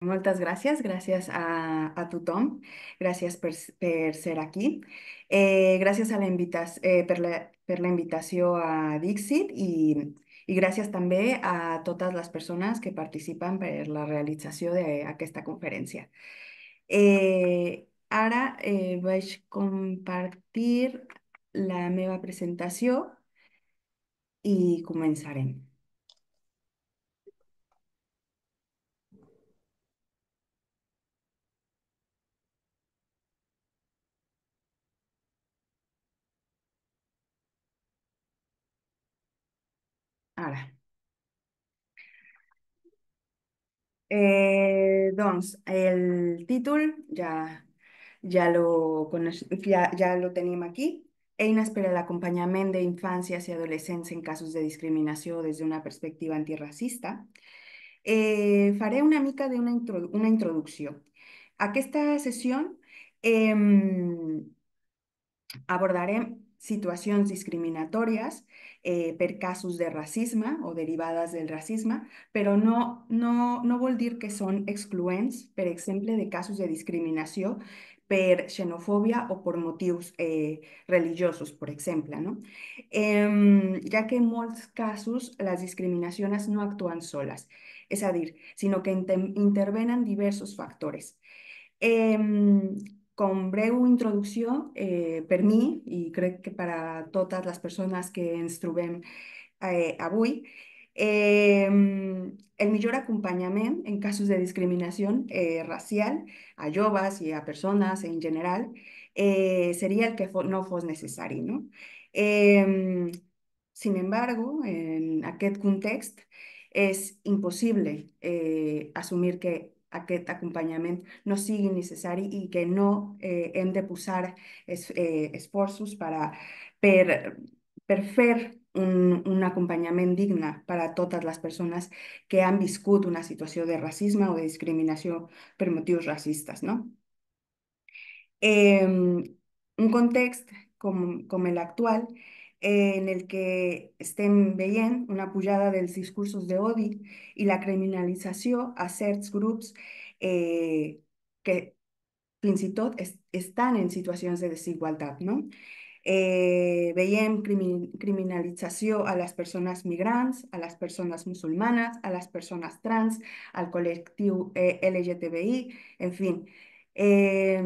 Moltes gràcies, gràcies a tothom, gràcies per ser aquí. Gràcies a la per la invitació a Dixit i gràcies també a totes les persones que participen per la realització d'aquesta conferència. Ara vaig compartir la meva presentació i començarem. Ara. Doncs el títol ja lo tenim aquí. Eines per a l'acompanyament d'infàncies i adolescents en casos de discriminació des d'una perspectiva antiracista. Faré una mica una introducció. Aquesta sessió abordarem situacions discriminatòries per casos de racisme o derivades del racisme, però no vol dir que són excloents, per exemple, de casos de discriminació per xenofòbia o per motius religiosos, per exemple, no? Ja que en molts casos les discriminacions no actuen soles, és a dir, sinó que intervenen diversos factors. Em, com breu introducció, per mi, i crec que per a totes les persones que ens trobem avui, el millor acompanyament en casos de discriminació racial a joves i a persones en general seria el que no fos necessari, no? Em, Sin embargo, en aquest context és impossible assumir que aquest acompanyament no sigui necessari i que no hem de posar esforços per, per fer un acompanyament digne per a totes les persones que han viscut una situació de racisme o de discriminació per motius racistes, no? Un context com l'actual, en el que estem veient una pujada dels discursos d'odi i la criminalització a certs grups que fins i tot estan en situacions de desigualtat, no? Veiem criminalització a les persones migrants, a les persones musulmanes, a les persones trans, al col·lectiu LGTBI, en fi. Eh,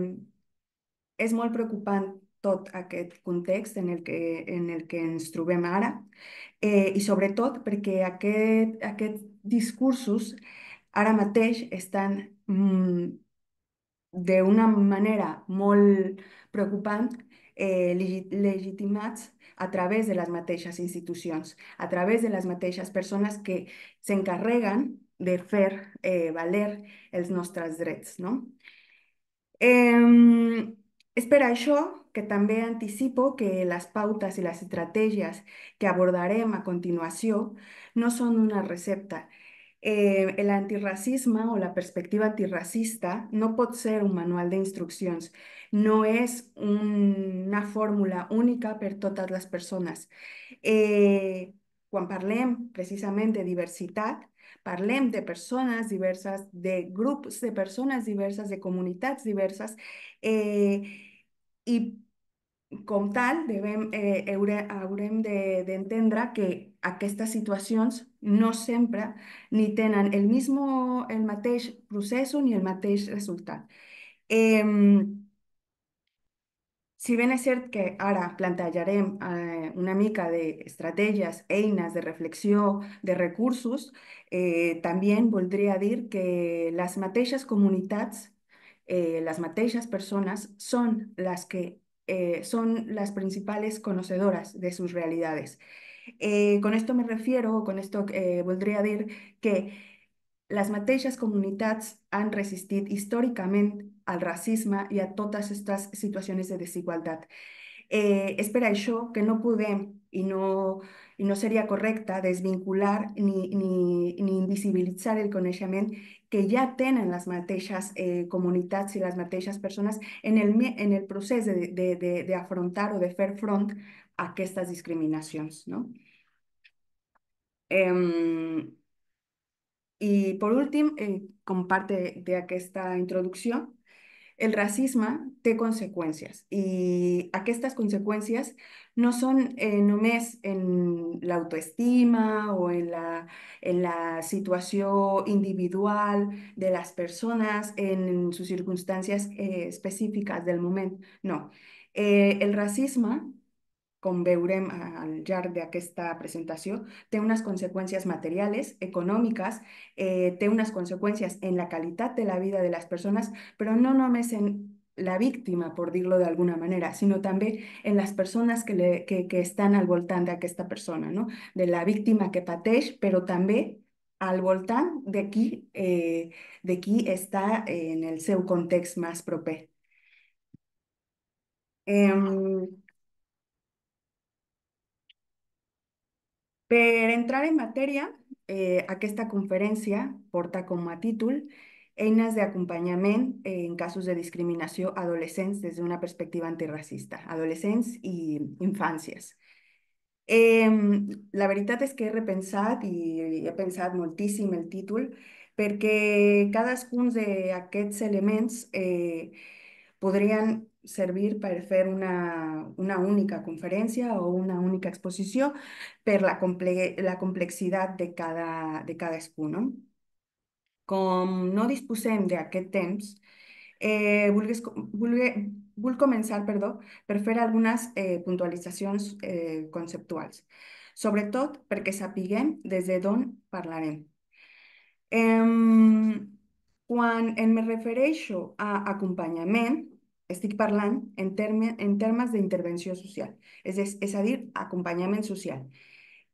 és molt preocupant tot aquest context en el que ens trobem ara i sobretot perquè aquests discursos ara mateix estan d'una manera molt preocupant legitimats a través de les mateixes institucions, a través de les mateixes persones que s'encarreguen de fer valer els nostres drets, no? És per això que també anticipo que les pautes i les estratègies que abordarem a continuació no són una recepta. L'antirracisme o la perspectiva antirracista no pot ser un manual d'instruccions, no és una fórmula única per totes les persones. Quan parlem precisament de diversitat, parlem de persones diverses, de grups de persones diverses, de comunitats diverses, i com tal haurem d'entendre que aquestes situacions no sempre ni tenen el mateix procés ni el mateix resultat. Si ben és cert que ara plantejarem una mica d'estratègies, eines de reflexió, de recursos, també voldria dir que les mateixes comunitats, les mateixes persones són les que son las principales conocedoras de sus realidades. Con esto me refiero, o con esto voldria dir que les mateixes comunitats han resistit històricament al racisme i a totes aquestes situacions de desigualtat. És per això que no podem i no seria correcte desvincular ni invisibilitzar el coneixement que ja tenen les mateixes comunitats i les mateixes persones en el procés d'afrontar o de fer front a aquestes discriminacions, no? Y por último, como parte de aquesta introducció, el racisme té conseqüències i aquestes conseqüències no són només en l'autoestima o en la situació individual de les persones, en sus circumstàncies específiques del moment, no. El racisme, com veurem al llarg d'aquesta presentació, té unes conseqüències materials, econòmiques, té unes conseqüències en la qualitat de la vida de les persones, però no només en la víctima, per dir-lo d'alguna manera, sinó també en les persones que estan al voltant d'aquesta persona, no? De la víctima que pateix, però també al voltant de qui està en el seu context més proper. Em, Per entrar en matèria, aquesta conferència porta com a títol Eines d'acompanyament en casos de discriminació adolescents des d'una perspectiva antiracista, adolescents i infàncies. La veritat és que he repensat i he pensat moltíssim el títol perquè cadascun d'aquests elements podrien servir per fer una única conferència o una única exposició per la complexitat de cadascú, no? Com no disposem d'aquest temps, vull començar, perdó, per fer algunes puntualitzacions conceptuals, sobretot perquè sapiguem des d'on parlarem. Quan me refereixo a acompanyament, estic parlant en termes d'intervenció social, és a dir, acompanyament social.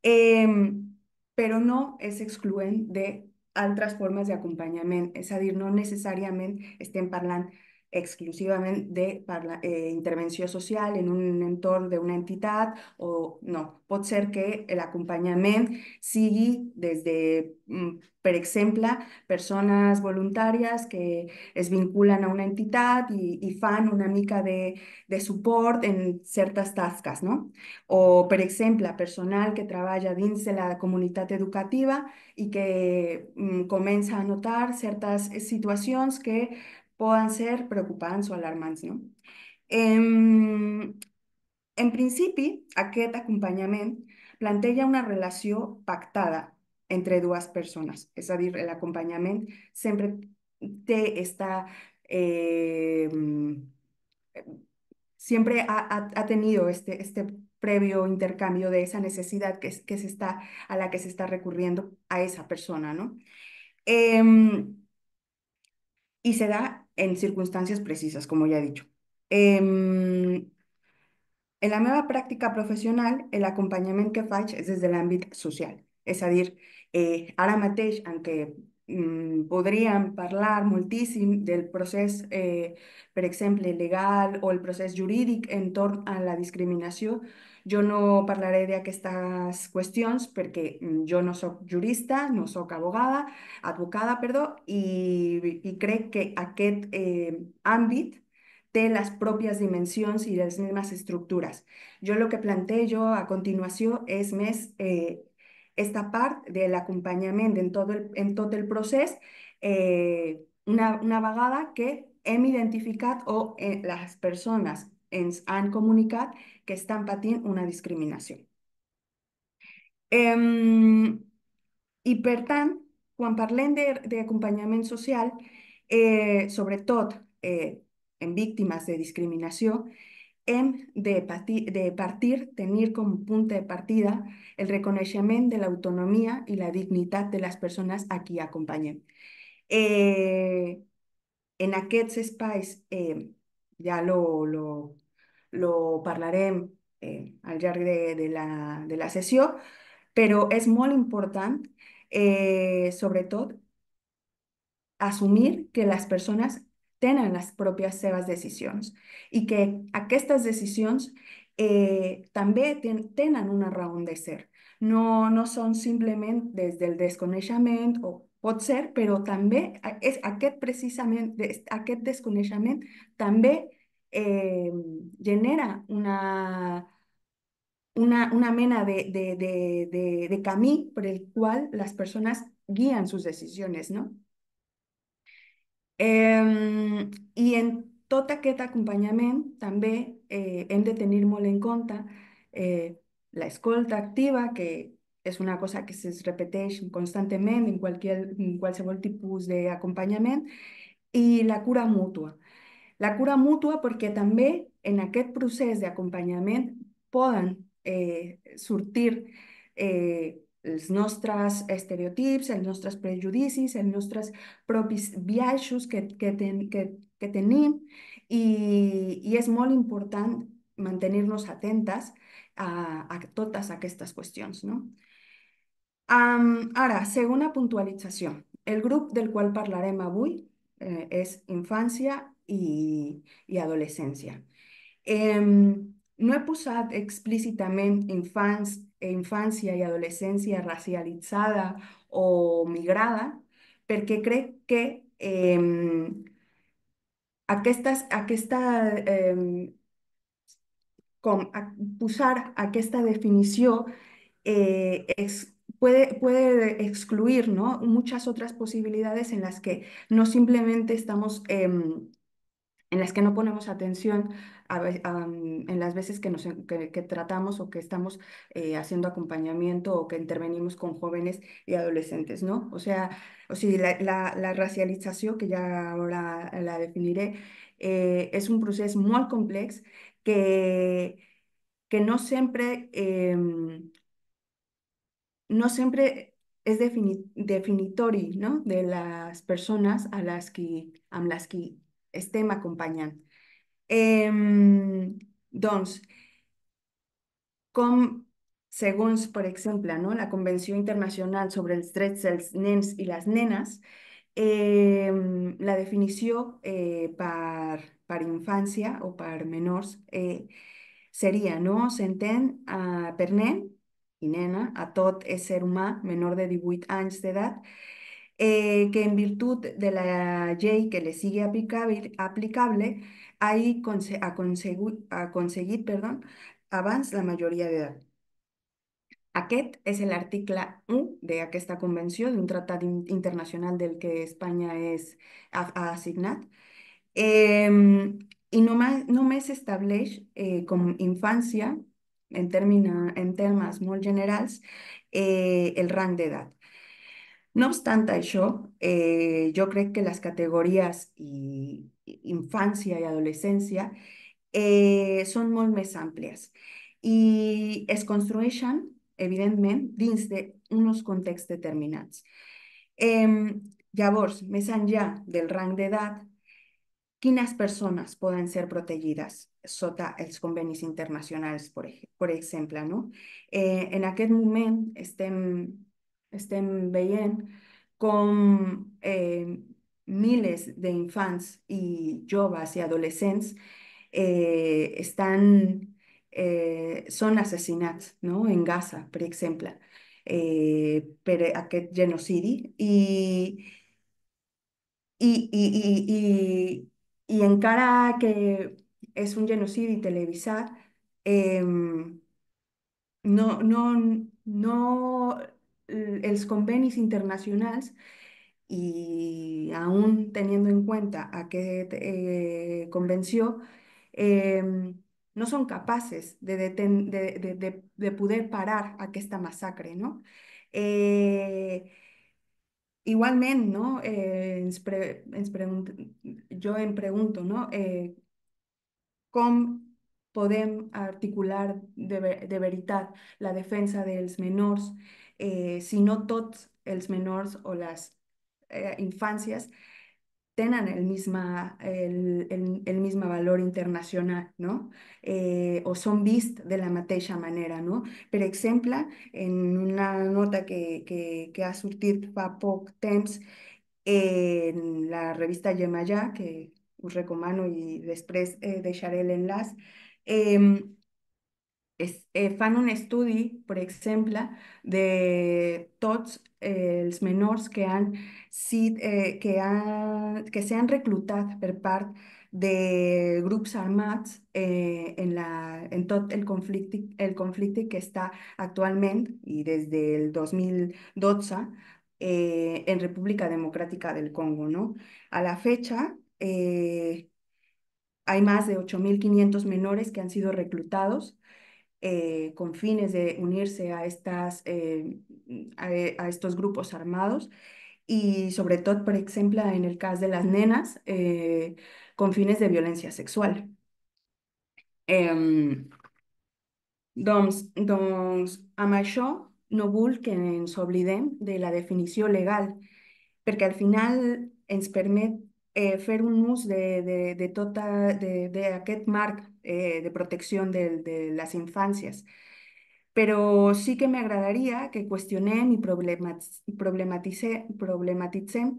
Però no és excloent d'altres formes d'acompanyament, és a dir, no necessàriament estem parlant exclusivament de intervenció social en un entorn d'una entitat o no. Pot ser que l'acompanyament sigui des de, per exemple, persones voluntàries que es vinculen a una entitat i fan una mica de suport en certes tasques, no? O, per exemple, personal que treballa dins de la comunitat educativa i que comença a notar certes situacions que poden ser preocupants o alarmants, no? Em, en principi, aquest acompanyament planteja una relació pactada entre dues persones, és a dir, l'acompanyament sempre eh, siempre ha tenido este previo intercambio de esa necesidad a la que se está recurriendo a esa persona, ¿no? Em, y se da en circunstancias precisas, como ya he dicho. Em, en la meva pràctica professional, l'acompanyament que faig és des de l'àmbit social. És a dir, ara mateix, en què podríem parlar moltíssim del procés, per exemple, legal o el procés jurídic entorn a la discriminació, jo no parlaré d'aquestes qüestions perquè jo no soc jurista, no soc advocada, perdó, i crec que aquest àmbit té les pròpies dimensions i les mismes estructures. Jo el que plantejo a continuació és més esta part de l'acompanyament en tot el procés, una vegada que hem identificat o les persones ens han comunicat que estan patint una discriminació. Em, I per tant, quan parlem d'acompanyament social, sobretot en víctimes de discriminació, hem tenir com a punt de partida el reconeixement de l'autonomia i la dignitat de les persones a qui acompanyem. En aquests espais ja lo parlarem al llarg de la sessió, però és molt important, sobretot, assumir que les persones tenen les pròpies seves decisions i que aquestes decisions també tenen una raó de ser. No són simplement des del desconeixement, o pot ser, però també és aquest desconeixement també eh, genera una mena de camí per el qual les persones guían sus decisiones, ¿no? I en tot aquest acompanyament també hem de tenir molt en compte eh, l'escolta activa, que és una cosa que es repeteix constantment en qualsevol tipus d'acompanyament, i la cura mútua. La cura mútua perquè també en aquest procés d'acompanyament poden sortir els nostres estereotips, els nostres prejudicis, els nostres propis biaixos que tenim i és molt important mantenir-nos atentes a totes aquestes qüestions, no? Ara, segona puntualització. El grup del qual parlarem avui és infància i adolescència. No he posat explícitament infància i adolescència racialitzada o migrada perquè crec que aquesta, posar aquesta definició puede excluir, ¿no? Muchas otras posibilidades en las que no simplemente estamos, en las que no ponemos atención en las veces que tratamos o que estamos haciendo acompañamiento o que intervenimos con jóvenes y adolescentes, ¿no? O sigui, la racialització, que ja ara la definiré, és un procés molt complex que no sempre és definitori, no? De les persones amb les que estem acompanyant. Doncs, com, segons, per exemple, no? La Convenció Internacional sobre els Drets dels Nens i les Nenes, la definició per infància o per menors seria, no? S'entén per nen i nena a tot ésser humà menor de 18 anys d'edat que en virtut de la llei que le sigui aplicable hagi aconseguit, perdó, abans la majoria d'edat. Aquest és l'article 1 d'aquesta convenció, d'un tractat internacional del que Espanya ha signat. I només estableix com infància, en termes molt generals, el rang d'edat. No obstant això, jo crec que les categories infància i adolescència són molt més àmplies i es construeixen, evidentment, dins d'uns contexts determinats. Llavors, més enllà del rang d'edat, quines persones poden ser protegides sota els convenis internacionals, per exemple, no? En aquest moment estem veient com milers d'infants i joves i adolescents són assassinats, no? En Gaza, per exemple, per aquest genocidi. I encara que és un genocidi televisat, no, els convenis internacionals y aún teniendo en cuenta aquesta convenció, no són capaces de poder parar aquesta massacre, no? Igualment, no? Jo em pregunto, no? Com podem articular de veritat la defensa dels menors si no tots els menors o les infàncies tenen el mismo valor internacional, no? O són vist de la mateixa manera, no? Per exemple, en una nota que ha sortit fa poc temps en la revista Yemayà, que us recomano i després deixaré l'enllaç, fan un estudi, per exemple, de tots els menors que s'han reclutat per part de grups armats en tot el conflicte que està actualment i des del 2012 en República Democrática del Congo, ¿no? A la fecha, hay más de 8.500 menores que han sido reclutados con fines de unirse a, a estos grupos armados y sobre todo, por ejemplo, en el caso de las nenas, con fines de violencia sexual. Em, doncs, amb això no vull que ens oblidem de la definició legal, perquè al final ens permet fer un ús d'aquest marc de protecció de les infàncies. Però sí que m'agradaria que qüestionem i problematitzem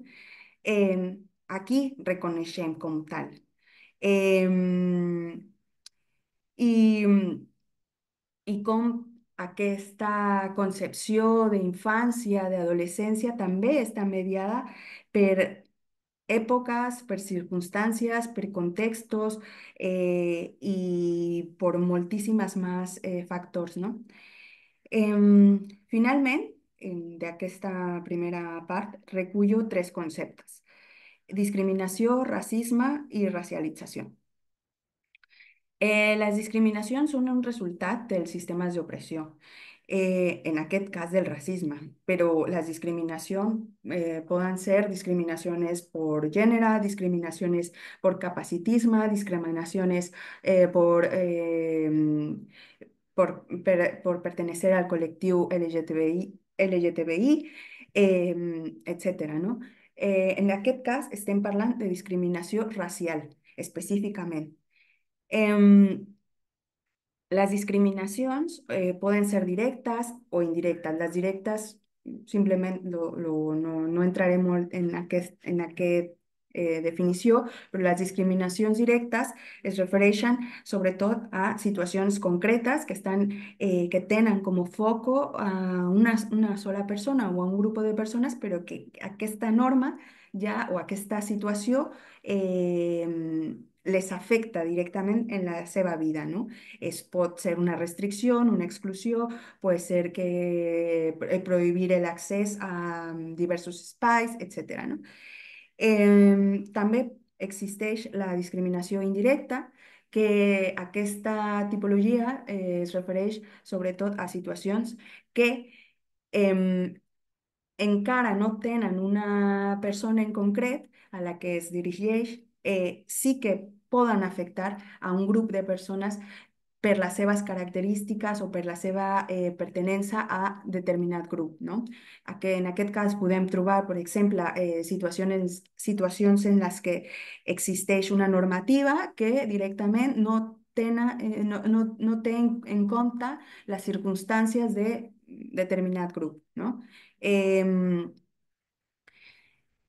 a qui reconeixem com tal. Em, i, I com aquesta concepció d'infància, d'adolescència, també està mediada per épocas, per circunstàncies, per contextos i por moltíssimes més factors, no? Finalment, d'aquesta primera part, recullo tres conceptes: discriminació, racisme i racialització. Les discriminacions són un resultat dels sistemes d'opressió, en aquest cas del racisme, però les discriminacions poden ser discriminacions per gènere, discriminacions per capacitisme, discriminacions por pertenecer al colectivo LGTBI, etcétera, no? En aquest cas estem parlant de discriminació racial, específicament. Em, las discriminacions poden ser directes o indirectes. Les directes, simplement no entraré molt en aquest definició, però les discriminacions directes es refereixen sobretot a situacions concretes que tenen com a foco a una sola persona o a un grup de persones, però que aquesta norma ja o aquesta situació les afecta directament en la seva vida, no? Pot ser una restricció, una exclusió, pot ser que prohibir l'accés a diversos espais, etc. No? També existeix la discriminació indirecta, que aquesta tipologia es refereix sobretot a situacions que em, encara no tenen una persona en concret a la que es dirigeix, sí que poden afectar a un grup de persones per les seves característiques o per la seva pertinença a determinat grup, no? En aquest cas podem trobar, per exemple, situacions en les que existeix una normativa que directament no té en compte les circumstàncies de determinat grup, no? Em,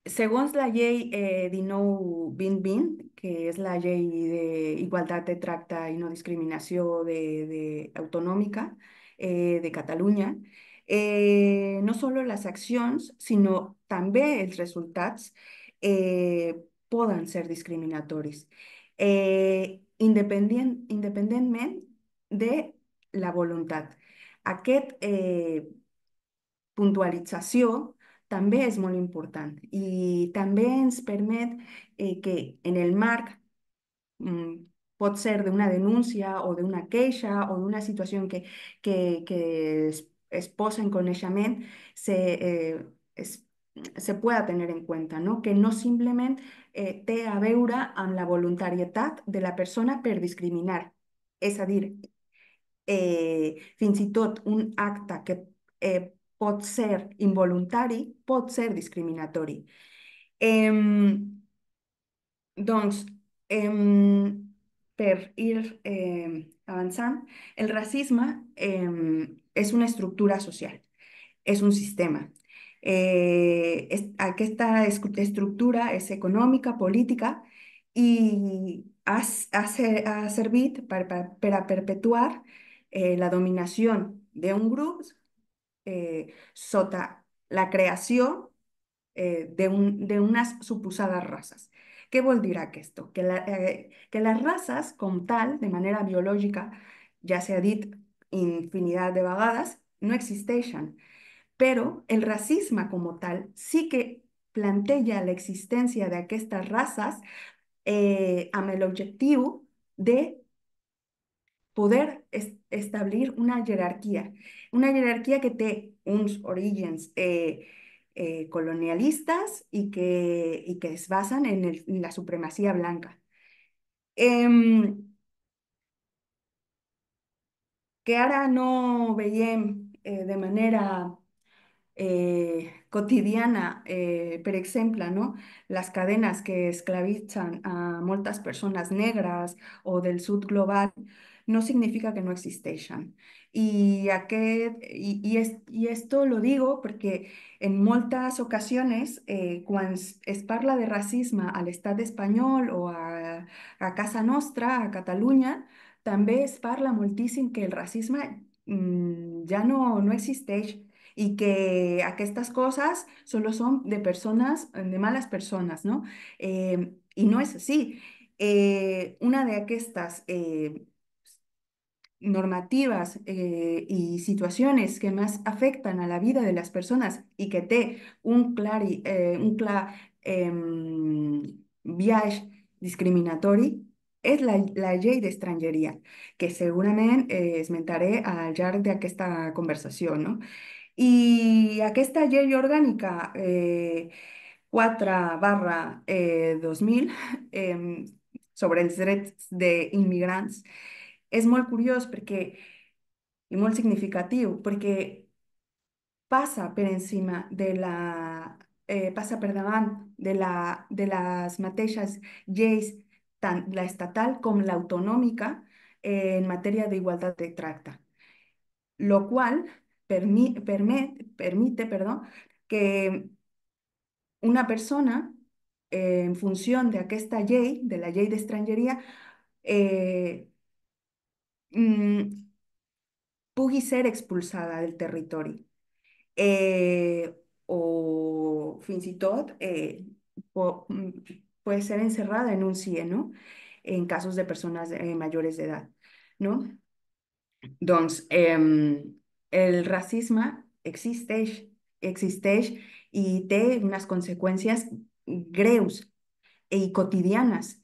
Segons la llei 19-2020, que és la llei d'Igualtat de Tracte i No Discriminació autonòmica de Catalunya, no sols les accions, sinó també els resultats poden ser discriminatoris, independentment de la voluntat. Aquest puntualització també és molt important i també ens permet que en el marc mm, pot ser d'una denúncia o d'una queixa o d'una situació que es posa en coneixement es, se pueda tener en cuenta, no? Que no simplement té a veure amb la voluntarietat de la persona per discriminar. És a dir, fins i tot un acte que pot ser involuntari, pot ser discriminatori. Em, doncs, per ir avançant, el racisme és una estructura social, és un sistema. Aquesta estructura és econòmica, política i ha servit per a perpetuar la dominació d'un grup sota la creació d'unes suposades races. Què vol dir aquest? Que les races, com tal, de manera biològica, ja s'ha dit infinitat de vegades, no existeixen. Però el racisme com tal sí que planteja l'existència d'aquestes races amb l'objectiu de poder establir una jerarquia que té uns orígens colonialistes i que es basen en la supremacia blanca. Em, que ara no veiem de manera quotidiana, per exemple, no? Les cadenes que esclavitzen a moltes persones negres o del sud global no significa que no existeixen. Y esto lo digo porque en moltes ocasiones, quan es parla de racisme a l'estat espanyol o a casa nostra, a Catalunya, també es parla moltíssim que el racisme ja no existeix y que estas cosas solo son de personas, de malas personas, ¿no? Y no es así. Una de estas normativas y situaciones que más afectan a la vida de las personas y que té un clar biaix discriminatori és la llei d'estrangeria, que segurament esmentaré al llarg d'aquesta conversació, no? I aquesta llei orgànica 4/2000 sobre els drets d'immigrants és molt curiós i molt significatiu perquè passa per encima passa per davant de les mateixes lleis, tant la estatal com l'autonòmica, en matèria d'igualtat de tracte, lo cual permite, perdón, que una persona, en función de aquesta llei, de la llei d'estrangeria, eh, mm, pugui ser expulsada del territori. O fins i tot puede ser encerrada en un CIE, ¿no? En casos de personas mayores de edad, ¿no? Doncs el racisme existeix i té unes conseqüències greus i quotidianes.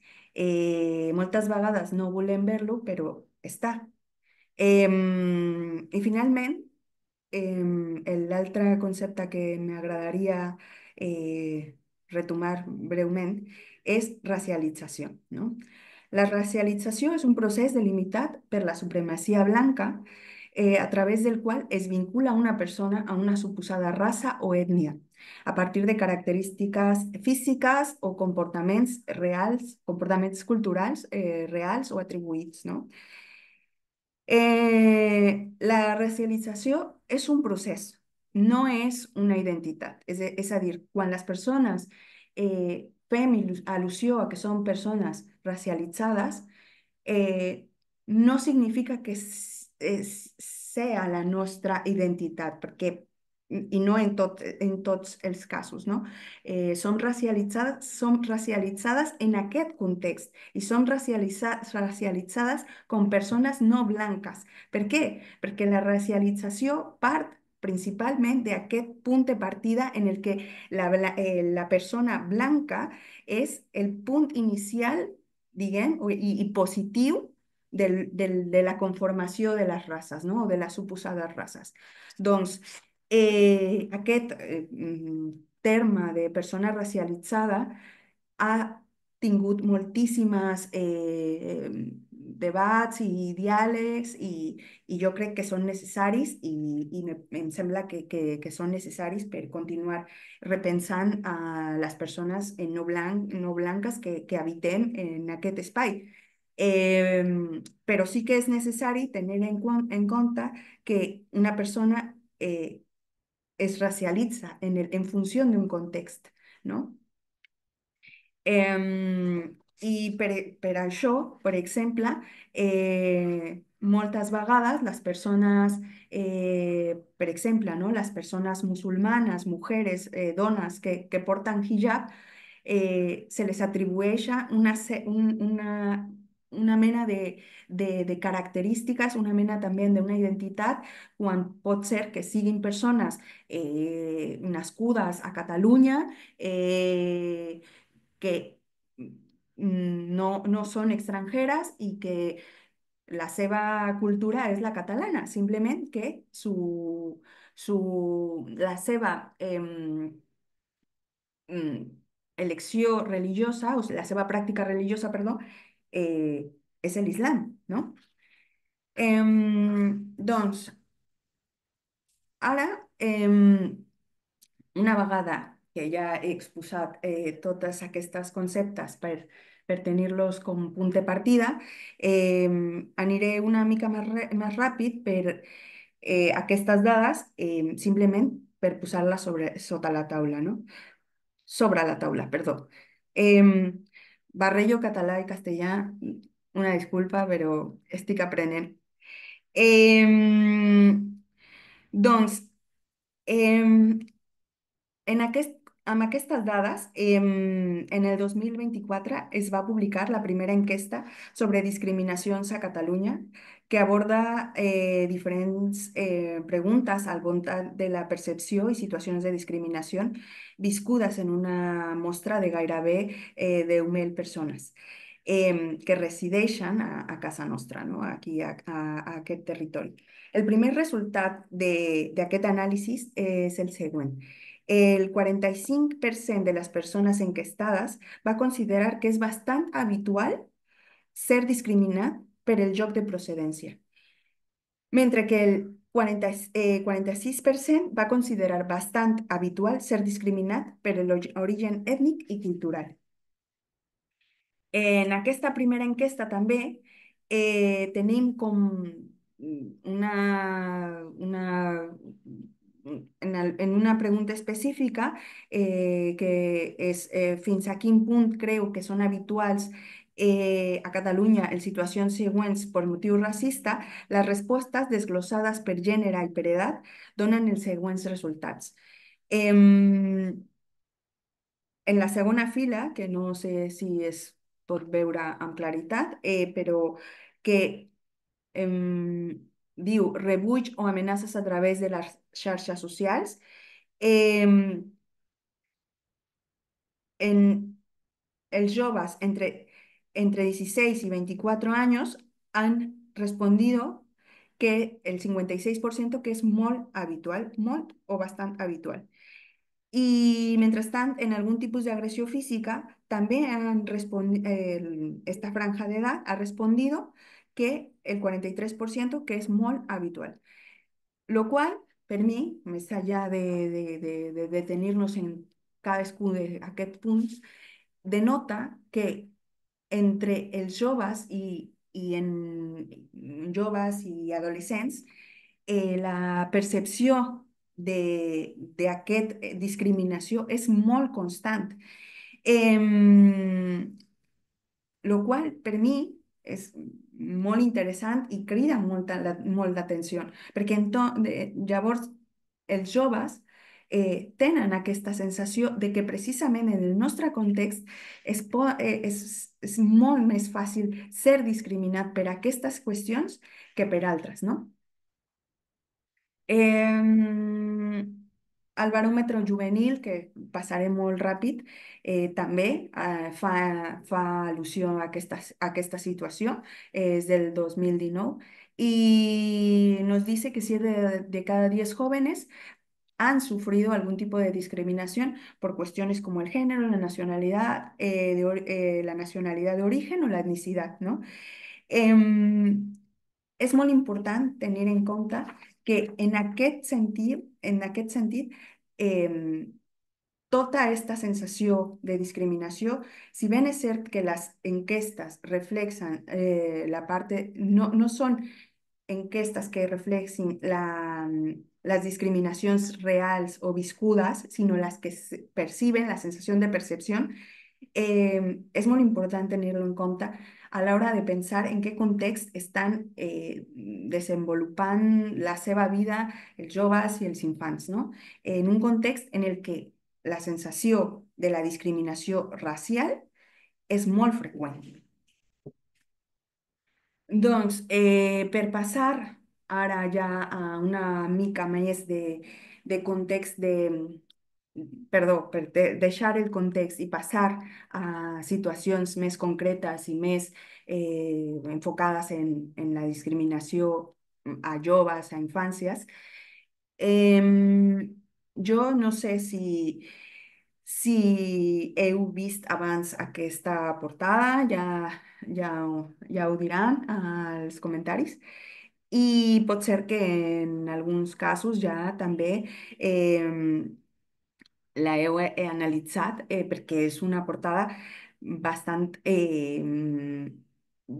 Moltes vegades no volem ver-lo, però està. I finalment, l'altre concepte que m'agradaria retomar breument és racialització, no? La racialització és un procés delimitat per la supremacia blanca a través del qual es vincula una persona a una suposada raça o ètnia a partir de característiques físiques o comportaments reals, comportaments culturals reals o atribuïts, no? La racialització és un procés, no és una identitat. És a dir, quan les persones fem al·lusió a que són persones racialitzades, eh, no significa que sea la nostra identitat, perquè, i no en tots els casos, no? Som racialitzades en aquest context i som racialitzades com persones no blanques. Per què? Perquè la racialització part principalment d'aquest punt de partida en el que la persona blanca és el punt inicial, diguem, i positiu de la conformació de les races, no? O de les suposades races. Doncs aquest terme de persona racialitzada ha tingut moltíssimes debats i diàlegs i jo crec que són necessaris i em sembla que són necessaris per continuar repensant a les persones no blanques que habitem en aquest espai. Però sí que és necessari tenir en compte que una persona es racialitza en funció d'un context, no? I per això, per exemple, moltes vegades les persones, per exemple, no? Les persones musulmanes, mujeres, dones que porten hijab, se les atribueix una una mena de características, una mena també d'una identitat, quan pot ser que siguin persones nascudes a Catalunya, que no són extranjeres i que la seva cultura és la catalana, simplement que la seva mm, elecció religiosa, o sigui, la seva pràctica religiosa, perdó, és l'Islam, no? Doncs, ara, una vegada que ja he exposat tots aquests conceptes per tenir-los com punt de partida, aniré una mica més ràpid per aquestes dades, simplement per posar-les sota la taula, no? Sobre la taula, perdó. Barrejo català i castellà, una disculpa, però estic aprenent. Doncs, em, amb aquestes dades, en el 2024 es va publicar la primera enquesta sobre discriminacions a Catalunya, que aborda diferents preguntes al voltant de la percepció i situacions de discriminació viscudes en una mostra de gairebé 10.000 persones que resideixen a casa nostra, no? Aquí a aquest territori. El primer resultat d'aquest anàlisi és el següent. El 45% de les persones enquestades va considerar que és bastant habitual ser discriminat per el lloc de procedència, mentre que el 46% va considerar bastant habitual ser discriminat per l'origen ètnic i cultural. En aquesta primera enquesta també tenim com en una pregunta específica que és fins a quin punt creu que són habituals a Catalunya en situacions següents per motiu racista, les respostes desglossades per gènere i per edat donen els següents resultats. En la segona fila, que no sé si es pot veure amb claritat, però que diu rebuig o amenaces a través de les xarxes socials, em, en els joves entre 16 y 24 años han respondido que el 56% que és molt habitual, molt o bastant habitual. I, mentrestant, en algun tipus d'agressió física, també esta franja d'edat ha respondido que el 43% que és molt habitual. Lo cual, per mi, més allà de detenir-nos en cadascun d'aquests punts, denota que entre els joves en joves i adolescents, la percepció d'aquesta discriminació és molt constant. Lo qual per mi és molt interessant i crida molt d'atenció, perquè llavors els joves tenen aquesta sensació de que precisament en el nostre context és molt més fàcil ser discriminat per aquestes qüestions que per altres, no? El baròmetre juvenil, que passaré molt ràpid, també fa al·lusió a aquesta situació, és del 2019, y nos dice que 7 de cada 10 jóvenes han sufrido algún tipo de discriminación por cuestiones como el género, la nacionalidad de origen o la etnicidad, ¿no? Em, és molt important tenir en compte que en aquest sentit, em, tota aquesta sensació de discriminació, si bé és cert que les enquestes reflexen la parte, no són enquestes que reflexin les discriminacions reals o viscudes, sinó les que perciben, la sensació de percepció, és molt important tenir-lo en compte a l'hora de pensar en què context estan desenvolupant la seva vida els joves i els infants, no? En un context en el que la sensació de la discriminació racial és molt freqüent. Doncs, per passar ara ja a una mica més de context perdó, deixar el context i passar a situacions més concretes i més enfocades en la discriminació a joves, a infàncies. Jo no sé si heu vist abans aquesta portada, ja ho diran als comentaris. I pot ser que en alguns casos ja també la heu analitzat perquè és una portada bastant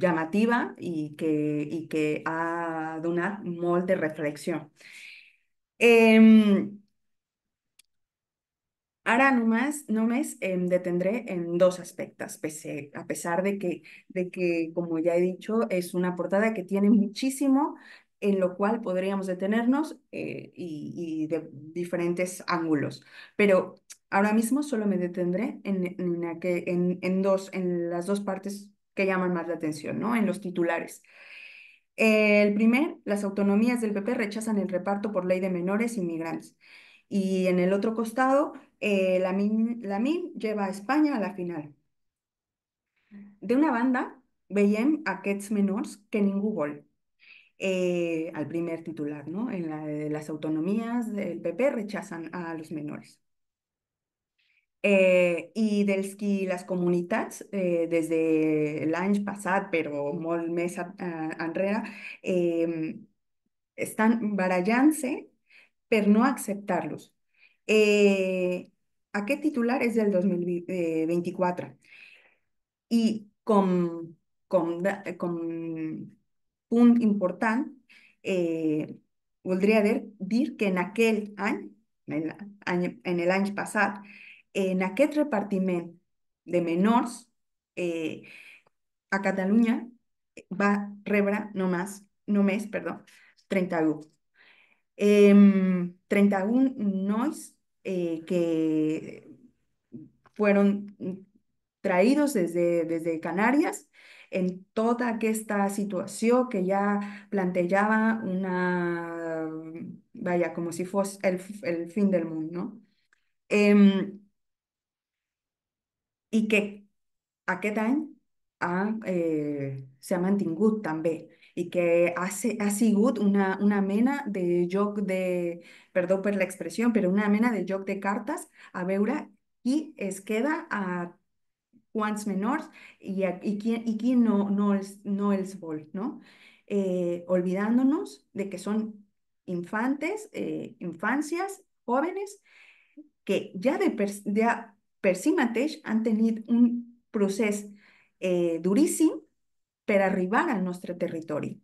llamativa i que ha donat molt de reflexió. Em, Ara només em detendré en dos aspectos, a pesar de que, como ya he dicho, es una portada que tiene muchísimo en lo cual podríamos detenernos y de diferentes ángulos. Pero ahora mismo solo me detendré en las dos partes que llaman más la atención, ¿no? En los titulares. El primer, las autonomías del PP rechazan el reparto por ley de menores inmigrantes. Y en el otro costado, la MIN lleva a España a la final. De una banda, veiem aquests menors que ningú vol. Al primer titular, ¿no? En la de las autonomías del PP rechazan a los menores. I dels qui les comunitats, des de l'any passat, però molt més enrere, eh, estan barallant-se per no acceptar-los. Aquest titular és del 2024 i com punt important, voldria dir que en aquell any, en l'any passat, en aquest repartiment de menors, eh, a Catalunya va rebre només, perdó, 31. 31 nois que fueron traídos desde Canarias en toda aquesta situació que ja plantejava vaya, como si fos el fin del món, no? Em, I que aquest any s'ha mantingut també i que ha sigut una mena de joc perdó per l'expressió, però una mena de joc de cartes a veure qui es queda a quants menors i qui no els vol, ¿no? Olvidándonos de que son infantes, infancias, jóvenes que ja per si mateix han tenit un procés duríssim per arribar al nostre territori.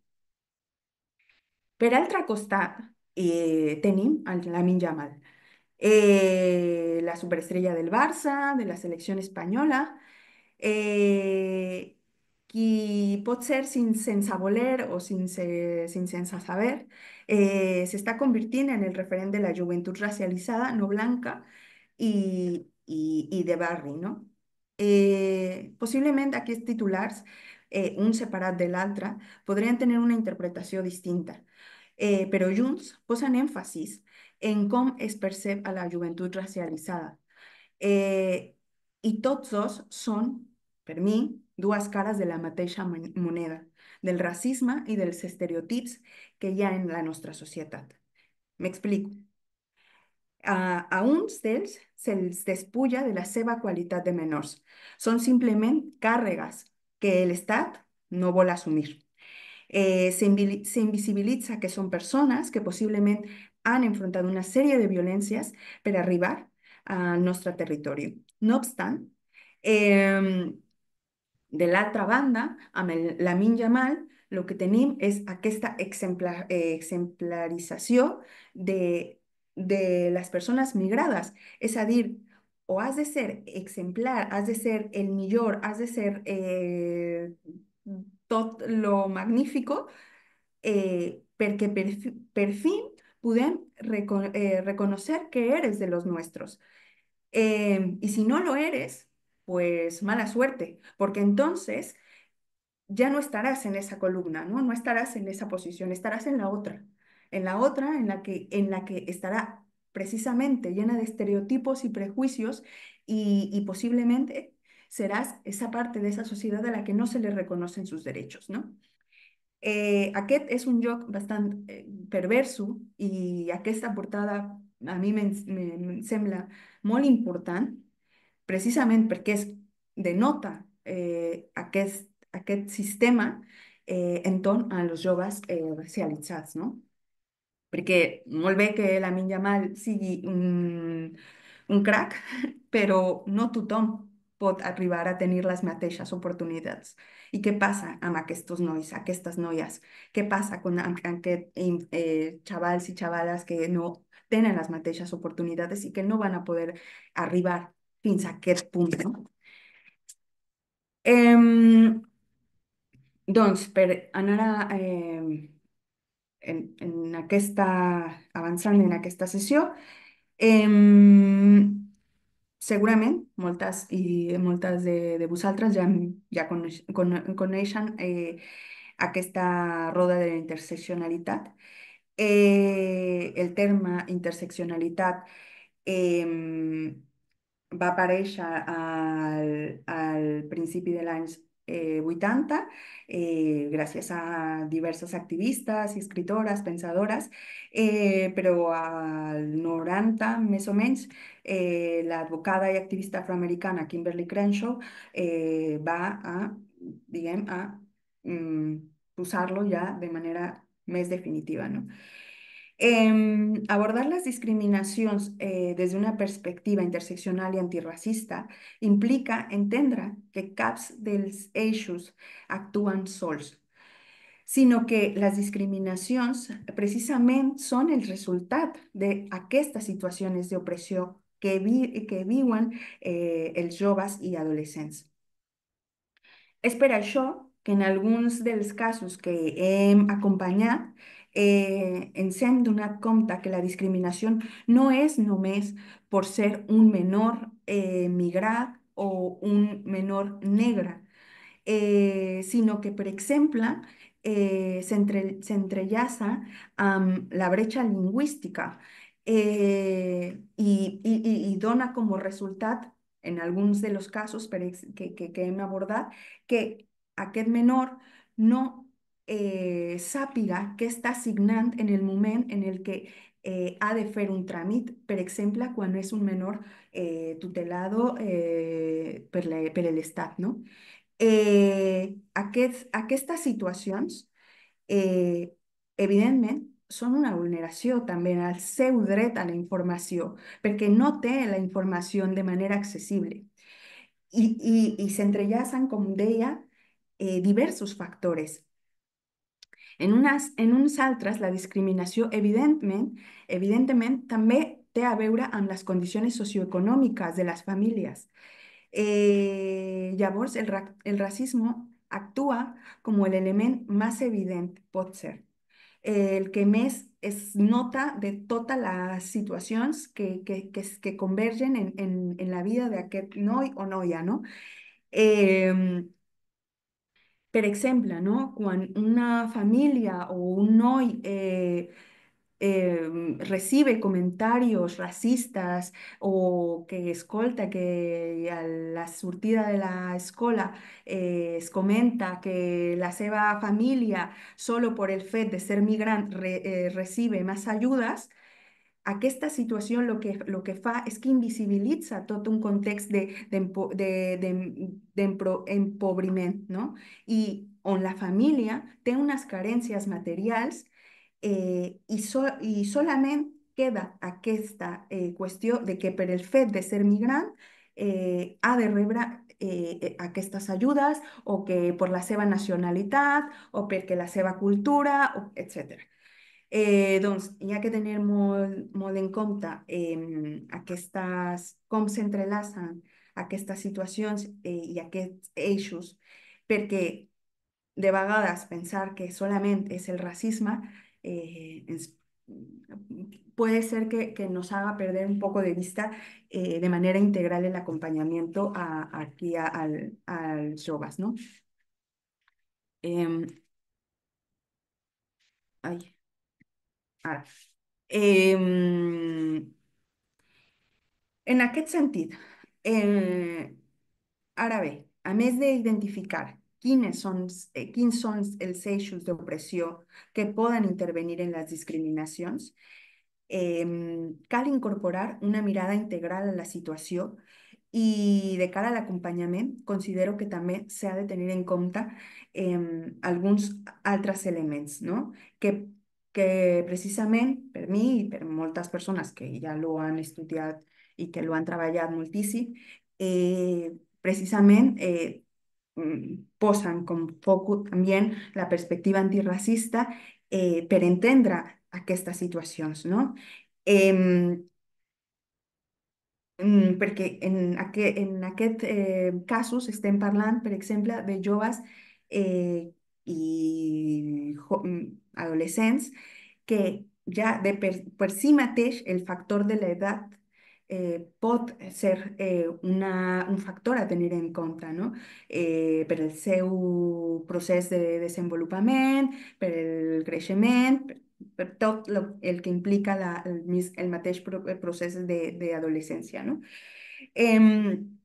Per altre costat, tenim Lamine Yamal, la superestrella del Barça, de la selecció espanyola, qui pot ser sense voler o sense saber, s'està convertint en el referent de la joventut racialitzada, no blanca i de barri, no? Possiblement aquests titulars, un separat de l'altre, podrien tenir una interpretació distinta, però junts posen èmfasis en com es percep a la joventut racialitzada. Eh, I tots dos són, per mi, dues cares de la mateixa moneda, del racisme i dels estereotips que hi ha en la nostra societat. M'explico. A uns d'ells se'ls despulla de la seva qualitat de menors. Són simplement càrregues que l'Estat no vol assumir. Se invisibilitza que són persones que possiblement han enfrontat una sèrie de violències per arribar al nostre territori. No obstant, eh, de l'altra banda, amb Lamine Yamal, el que tenim és aquesta exemplarització de les persones migrades. És a dir, o has de ser exemplar, has de ser el millor, has de ser tot lo magnífico, perquè per fin podem reconocer que eres de los nuestros. Y si no lo eres, pues mala suerte, porque entonces ya no estarás en esa columna, ¿no? No estarás en esa posición, estarás en la otra en la que estará precisamente llena de estereotipos y prejuicios y posiblemente serás esa parte de esa sociedad a la que no se le reconocen sus derechos, ¿no? Aquest és un joc bastant perverso i aquesta portada a mi em sembla molt important precisament perquè denota aquest sistema entorn a els joves racialitzats, no? Perquè molt bé que Lamine Yamal sigui un crac, però no tothom pot arribar a tenir les mateixes oportunitats. I què passa amb aquests nois, aquestes noies? Què passa amb aquests xavals i xavales que no tenen les mateixes oportunitats i que no van a poder arribar fins a aquest punt, no? Em, doncs, per anar avançant en aquesta sessió, segurament moltes de vosaltres ja coneixen aquesta roda de la interseccionalitat. El terme interseccionalitat em, va aparèixer al principi de l'anys 80 gràcies a diverses activistes i escritores, pensadores, però al 90, més o menys, l'advocada i activista afroamericana Kimberly Crenshaw va diguem, posar-lo ja de manera més definitiva, no? Abordar les discriminacions des d'una perspectiva interseccional i antiracista implica entendre que caps dels eixos actuen sols, sinó que les discriminacions precisament són el resultat d'aquestes situacions d'opressió que viuen els joves i adolescents. És per això que en alguns dels casos que hem acompanyat ens hem donat compte que la discriminació no és només per ser un menor migrat o un menor negre, sinó que, per exemple, s'entrellaça amb la bretxa lingüística i dona com a resultat, en alguns dels casos que hem abordat, que aquest menor no sàpiga què està signant en el moment en el que ha de fer un tràmit, per exemple, quan és un menor tutelado per l'Estat, no? Aquestes situacions, eh, evidentment, són una vulneració també al seu dret a la informació, perquè no té la informació de manera accessible. I s'entrellacen, com deia, diversos factores. En uns altres, la discriminació, evidentment, també té a veure amb les condicions socioeconòmiques de les famílies. Llavors, el racisme actua com l'element més evident, pot ser. El que més es nota de totes les situacions que convergen en la vida d'aquest noi o noia, no? Eh, per exemple, no? Quan una família o un noi recibe comentarios racistas o que escolta que a la sortida de la escola es comenta que la seva família, solo por el fet de ser migrant, recibe més ajudes, aquesta situació lo que fa és que invisibilitza tot un context d'empobriment, no? I on la família té unes carències materials i solament queda aquesta qüestió de que per el fet de ser migrant ha de rebre aquestes ajudes o que per la seva nacionalitat o perquè la seva cultura, etc. Doncs hi ha que tenir molt en compte com s'entrelacen aquestes situacions i aquests eixos, perquè de vegades pensar que solament és el racisme puede ser que nos haga perder un poco de vista de manera integral el acompañamiento aquí a los joves, ¿no? Em, ai, ara. Em, en aquest sentit, ara bé, a més d'identificar quins són els eixos d'opressió que poden intervenir en les discriminacions, cal incorporar una mirada integral a la situació i de cara a l'acompanyament, considero que també s'ha de tenir en compte alguns altres elements, no? Que precisament per mi i per moltes persones que ja lo han estudiat i que lo han treballat moltíssim, precisament posen com foc també la perspectiva antiracista per entendre aquestes situacions, no? Em, perquè en aquest casos estem parlant, per exemple, de joves adolescents que ja per si mateix el factor de l'edat pot ser un factor a tenir en compte, no? Per el seu procés de desenvolupament, per el creixement, per tot el que implica el mateix procés d'adolescència, no? Em,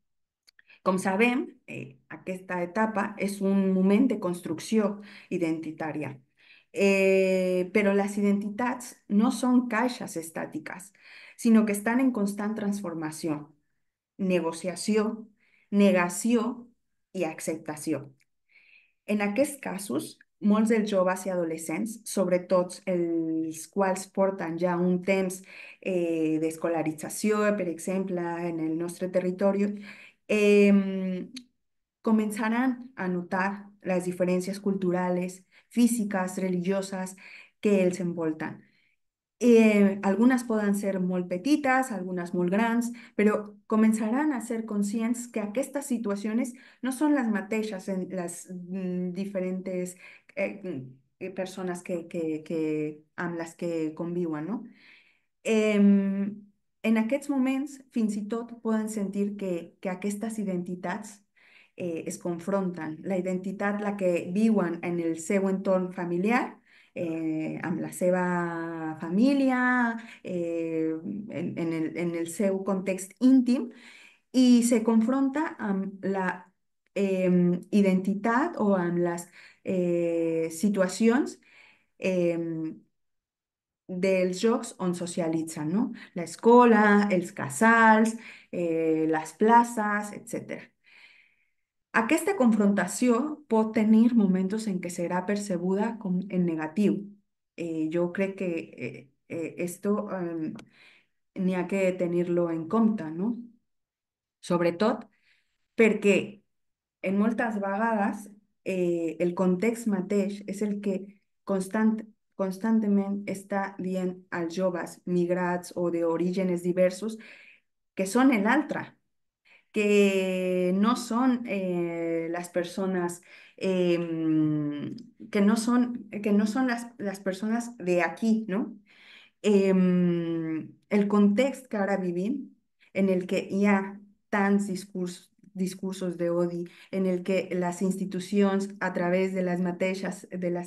com sabem, aquesta etapa és un moment de construcció identitària. Però les identitats no són caixes estàtiques, sinó que estan en constant transformació, negociació, negació i acceptació. En aquests casos, molts dels joves i adolescents, sobretot els quals porten ja un temps d'escolarització, per exemple, en el nostre territori, em, comenzaran a notar las diferencias culturales, físicas, religiosas que els envolten. Algunes poden ser molt petites, algunes molt grans, però començaran a ser conscients que aquestes situacions no són les mateixes en les diferents persones amb les que conviuen, no? En aquests moments, fins i tot poden sentir que aquestes identitats es confronten. La identitat, la que viuen en el seu entorn familiar, amb la seva família, en el seu context íntim, i se confronta amb la identitat o amb les situacions eh, dels jocs on socialitzen, no? L'escola, els casals, les places, etc. Aquesta confrontació pot tenir moments en què serà percebuda com en negatiu. Jo crec que esto n'hi ha que tenir-lo en compte, no? Sobretot perquè en moltes vegades el context mateix és el que constantment està dient als joves migrats o d'orígens diversos que són l'altre, que no son las personas, que no son las personas de aquí, ¿no? El context que ara vivim, en el que hi ha tants discursos d'odi, en el que les institucions, a través de les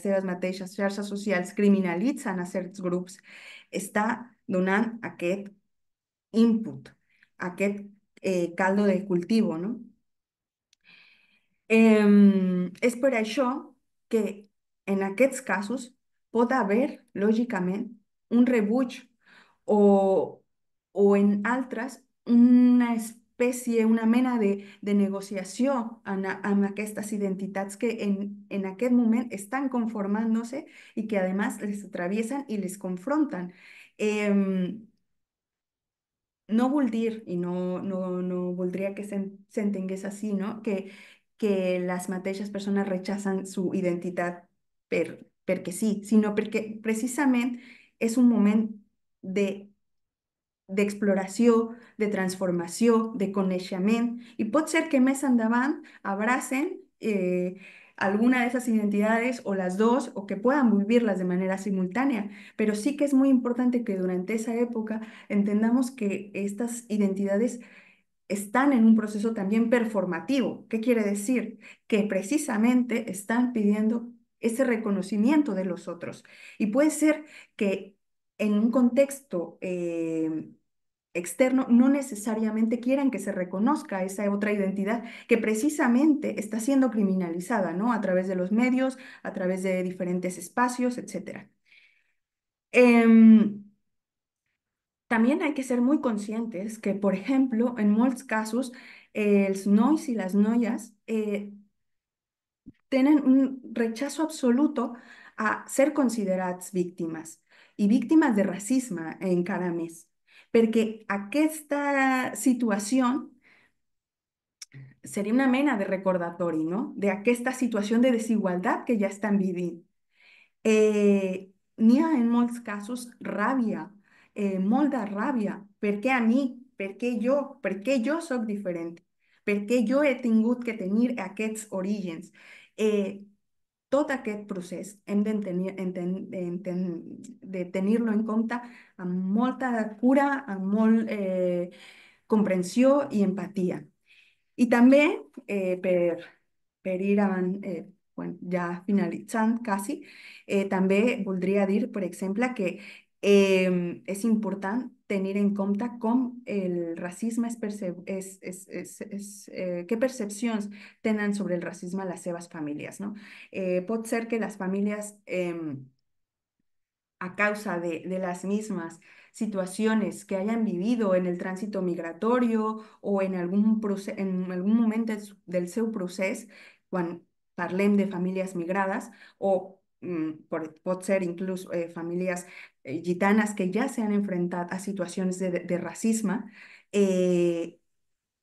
seves mateixes xarxes socials, criminalitzen a certs grups, està donant aquest input, aquest caldo de cultivo, no? És per això que en aquests casos pot haver, lògicament, un rebuig o, o en altres una espècie, una mena de negociació amb aquestes identitats que en aquest moment estan conformant-se i que además les atraviesan i les confronten. Em, no vull dir, i no voldria que s'entengués així, no? Que les mateixes persones rechacen su identitat perquè sí, sinó perquè precisament és un moment de d'exploració, de transformació, de coneixement, i pot ser que més endavant abracen alguna de esas identidades o las dos, o que puedan vivirlas de manera simultánea, pero sí que es muy importante que durante esa época entendamos que estas identidades están en un proceso también performativo. ¿Qué quiere decir? Que precisamente están pidiendo ese reconocimiento de los otros. Y puede ser que en un contexto externo no necesariamente quieran que se reconozca esa otra identidad que precisamente está siendo criminalizada, ¿no? A través de los medios, a través de diferentes espacios, etcétera. Em, También hay que ser muy conscientes que, por ejemplo, en muchos casos, els nois y las noias tienen un rechazo absoluto a ser consideradas víctimas y víctimas de racismo encara més, perquè aquesta situació sería una mena de recordatori, no? De aquesta situació de desigualdad que ja estan vivint. N'hi ha en molts casos ràbia, molta ràbia. Per què a mi? Per què jo? Per què jo sóc diferent? Per què jo he tingut que tenir aquests orígens? Tot aquest procés hem de tenir-lo en compte amb molta cura, amb molt comprensió i empatia. I també, per ir bueno, ja finalitzant quasi, també voldria dir, per exemple, que és important tenir en compte com el racisme què percepcions tenen sobre el racisme les seves famílies, no? Pot ser que les famílies a causa de las mismas situaciones que hayan vivido en el tránsito migratorio o en algún momento del seu procés, quan parlem de famílies migrades o pot ser inclús famílies gitanes que ja s'han enfrontat a situacions de racisme, eh,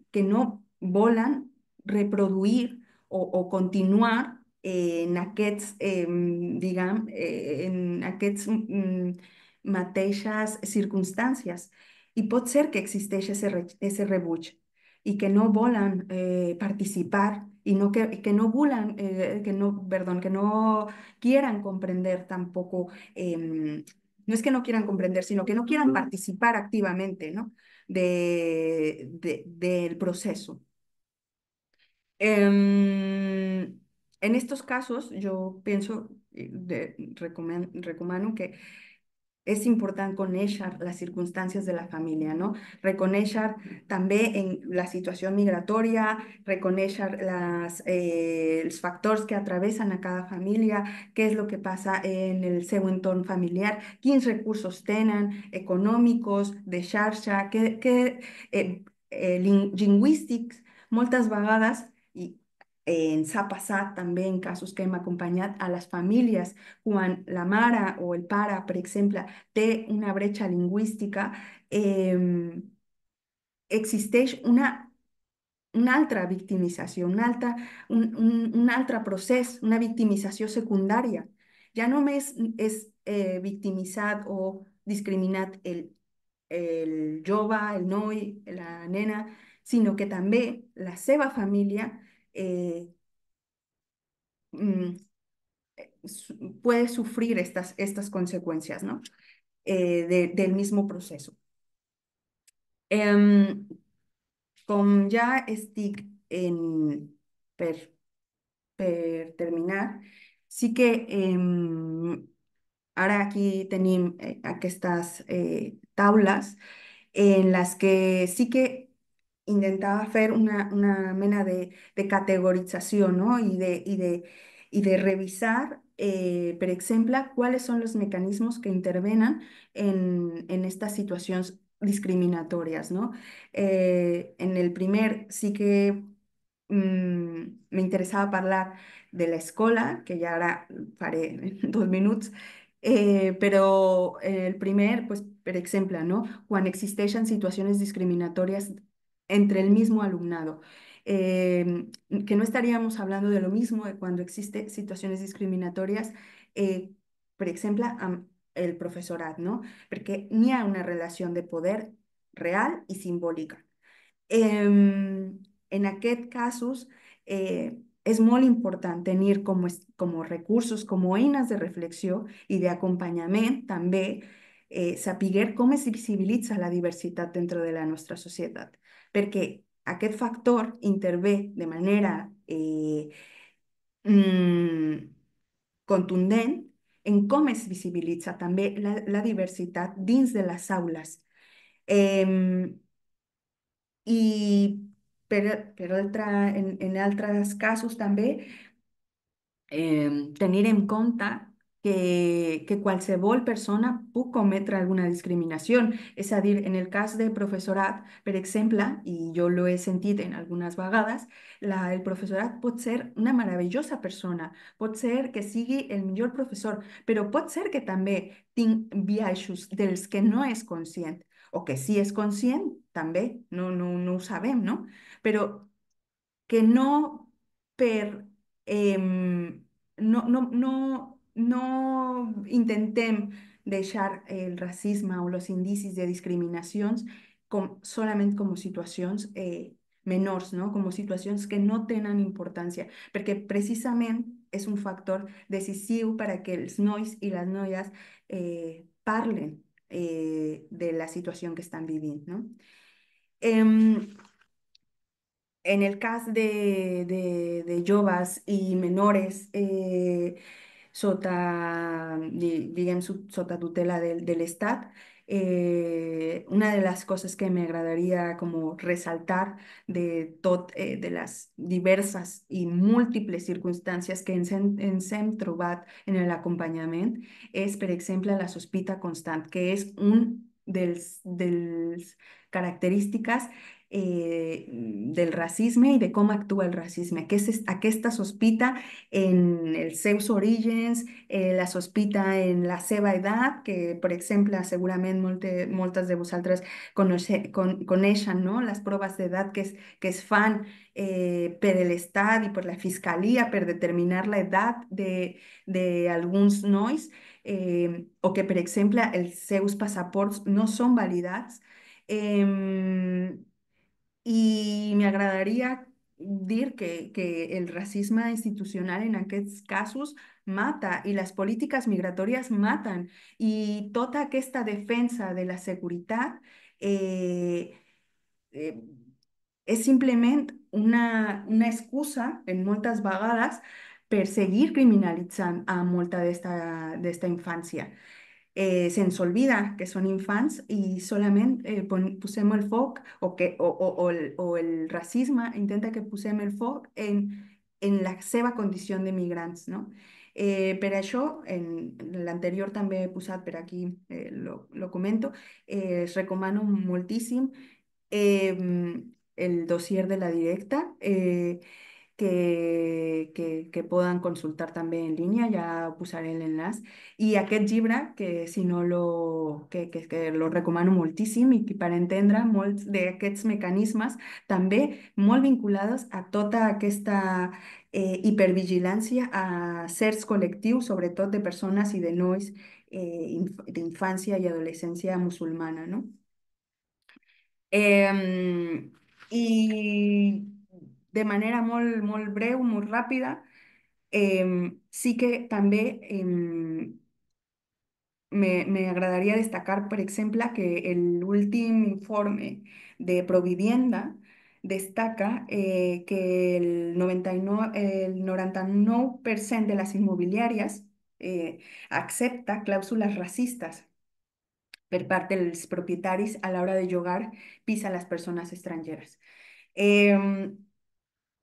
que no volen reproduir o continuar en aquests, diguem, en aquests mateixes circumstàncies. I pot ser que existeix ese rebuig i que no volen participar y no que no volen, perdón, que no quieran comprender tampoco, no es que no quieran comprender, sino que no quieran participar activamente, ¿no? Del proceso. En estos casos, yo pienso, recomano que és important conèixer les circumstàncies de la família, no? Reconèixer també en la situació migratòria, reconèixer els factors que atravessen a cada família, què és el que passa en el seu entorn familiar, quins recursos tenen, econòmics, de xarxa, lingüístics, moltes vegades, i ens ha passat també en casos que hem acompanyat a les famílies, quan la mare o el pare, per exemple, té una bretxa lingüística, existeix una altra victimització, un altre procés, una victimització secundària. Ja només és victimitzat o discriminat el jove, el noi, la nena, sinó que també la seva família eh, mm, puede sufrir estas consecuencias, ¿no? Del mismo proceso. Em, com ja estic per terminar, sí que ara aquí tenim aquestes taules en las que sí que intentaba hacer una mena de categorización, ¿no? Y de revisar, por ejemplo, cuáles son los mecanismos que intervenan en estas situaciones discriminatorias, ¿no? En el primer sí que me interessava parlar de l'escola, que ja ara faré en 2 minuts, però el primer, pues, per exemple, ¿no? Quan existeixen situacions discriminatorias entre el mismo alumnado. Que no estaríamos hablando de lo mismo de cuando existen situaciones discriminatorias, per exemple, amb el professorat, no? Perquè n'hi ha una relació de poder real i simbòlica. En aquest casos, és molt important tenir com recursos, com eines de reflexió i d'acompanyament també saber com es visibilitza la diversitat dentro de la nostra societat. Perquè aquest factor intervé de manera mm, contundent en com es visibilitza també la diversitat dins de les aules. Em, I en altres casos també tenir en compte que qualsevol persona pot cometre alguna discriminació. És a dir, en el cas de professorat, per exemple, i jo lo he sentit en algunes vegades, el professorat pot ser una meravellosa persona, pot ser que sigui el millor professor, però pot ser que també tinc biaixos dels que no és conscient, o que sí és conscient, també, no ho sabem, no? Però que no per no intentem deixar el racisme o els indicis de discriminacions solament com situacions menors, no? Com situacions que no tenen importància, perquè precisament és un factor decisiu per a que els nois i les noies parlen de la situació que estan vivint, no? Em, en el cas de joves i menores sota tutela de l'Estat, una de les coses que m'agradaria com ressaltar de les diverses i múltiples circumstàncies que ens hem trobat en l'acompanyament és, per exemple, la sospita constant, que és un dels característiques del racisme i de com actua el racisme, que és aquesta sospita en els seus orígens, la sospita en la seva edat, que, per exemple, segurament moltes de vosaltres coneixen, no? Les proves d'edat que es fan per l'Estat i per la Fiscalia per determinar l'edat d'alguns nois, o que, per exemple, els seus passaports no són validats. I m'agradaria dir que el racisme institucional en aquests casos mata i les polítiques migratòries maten i tota aquesta defensa de la seguretat eh, eh, és simplement una excusa en moltes vegades per seguir criminalitzant a molta d'esta infància. Se'ns olvida que són infants i solament posem el foc o el racisme intenta que posem el foc en la seva condició de migrants, no? Per això, en l'anterior també he posat per aquí, lo comento, es recomano moltíssim el dossier de la directa, que poden consultar també en línia, ja posaré l'enllaç. I aquest llibre, que si no que lo recomano moltíssim i que per entendre molts d'aquests mecanismes també molt vinculats a tota aquesta hipervigilància a certs col·lectius, sobretot de persones i de nois d'infància i adolescència musulmana, no? I de manera molt breu, molt ràpida, sí que també me agradaria destacar, per exemple, que l'últim informe de Provivienda destaca que el 99% de les immobiliàries accepta clàusules racistes per part dels propietaris a l'hora de llogar pis a les persones estrangeres. Em,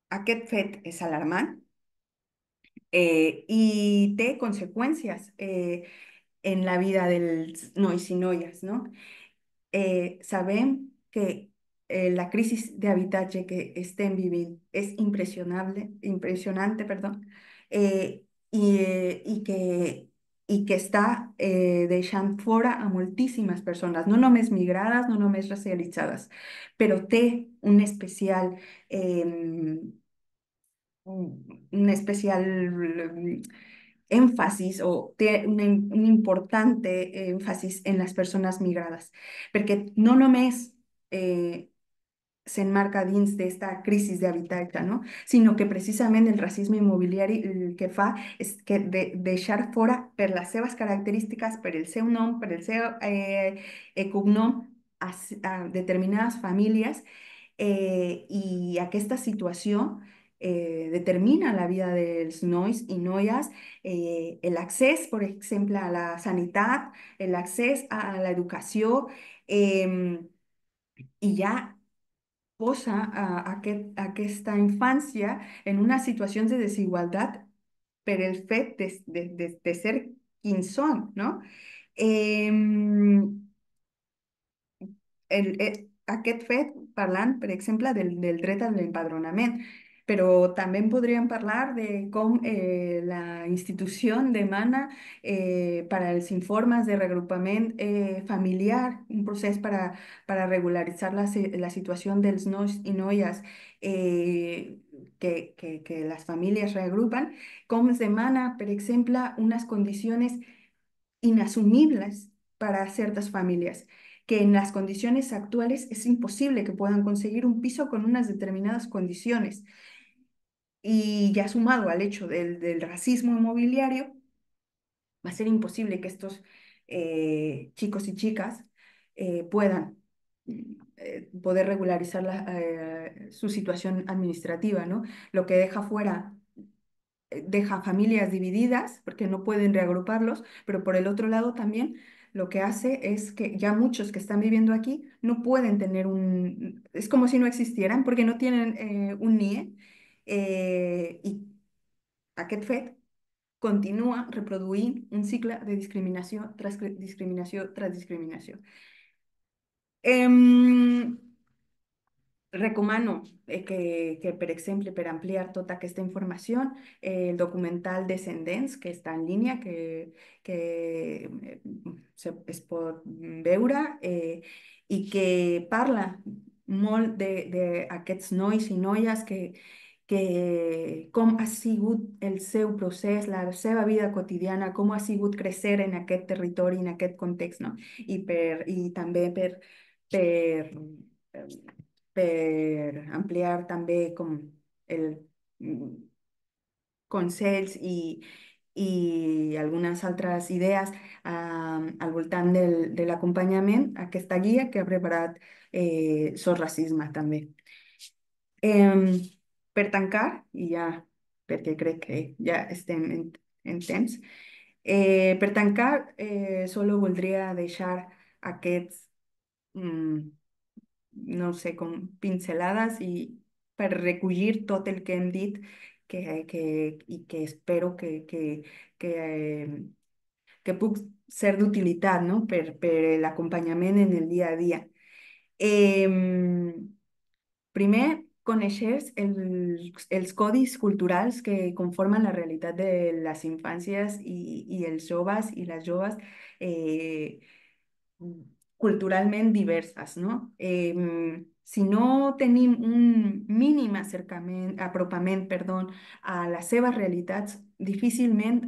Aquest fet és alarmant i té conseqüències en la vida dels nois i noies, no? Sabem que la crisi d'habitatge que estem vivint és impressionante, perdó, i que està deixant fora a moltíssimes persones, no només migrades, no només racialitzades, però té un especial énfasis o té un importante énfasis en les persones migrades, perquè no només s'enmarca dins d'esta crisi d'habitatge, no? Sinó que precisament el racisme immobiliari el que fa és que deixar fora per les seves característiques, per el seu nom, per el seu cognom, a determinades famílies i aquesta situació determina la vida dels nois i noies, l'accés, per exemple, a la sanitat, l'accés a l'educació, i ja posa aquesta infància en unes situacions de desigualtat per el fet de ser quins són, no? Em, aquest fet parlant, per exemple, del dret a l'empadronament, però també en podríem parlar de com la institució demana per als informes de regrupament familiar, un procés para regularizar la situació dels nois i noies que les famílies reagrupen, com es demana, per exemple, unes condicions inasumibles para ciertas familias, que en las condiciones actuales es imposible que puedan conseguir un piso con unas determinadas condiciones. Y ya sumado al hecho del racismo inmobiliario, va a ser imposible que estos chicos y chicas puedan poder regularizar su situación administrativa, ¿no? Lo que deja fuera deja familias divididas porque no pueden reagruparlos, pero por el otro lado también lo que hace es que ya muchos que están viviendo aquí no pueden tener es como si no existieran porque no tienen un NIE, i aquest fet continua reproduint un cicle de discriminació tras discriminació tras discriminació. Em, Recomano per exemple, per ampliar tota aquesta informació, el documental Descendents, que està en línia, que es pot veure i que parla molt d'aquests nois i noies com ha sigut el seu procés, la seva vida quotidiana, com ha sigut créixer en aquest territori, en aquest context, no? I també per per ampliar també com el mm, consells i algunes altres idees al voltant de l'acompanyament, aquesta guia que ha preparat Sos Racisme també. Em, per tancar, i ja perquè crec que ja estem en temps, per tancar solo voldria deixar aquests mm, no sé, com pincelades i per recollir tot el que hem dit i que espero que, eh, que puc ser d'utilitat, no? Per l'acompanyament en el dia a dia. Em, Primer, conèixer els codis culturals que conformen la realitat de les infàncies i els joves i les joves eh, culturalment diverses, no? Si no tenim un mínim apropament, perdó, a les seves realitats, difícilment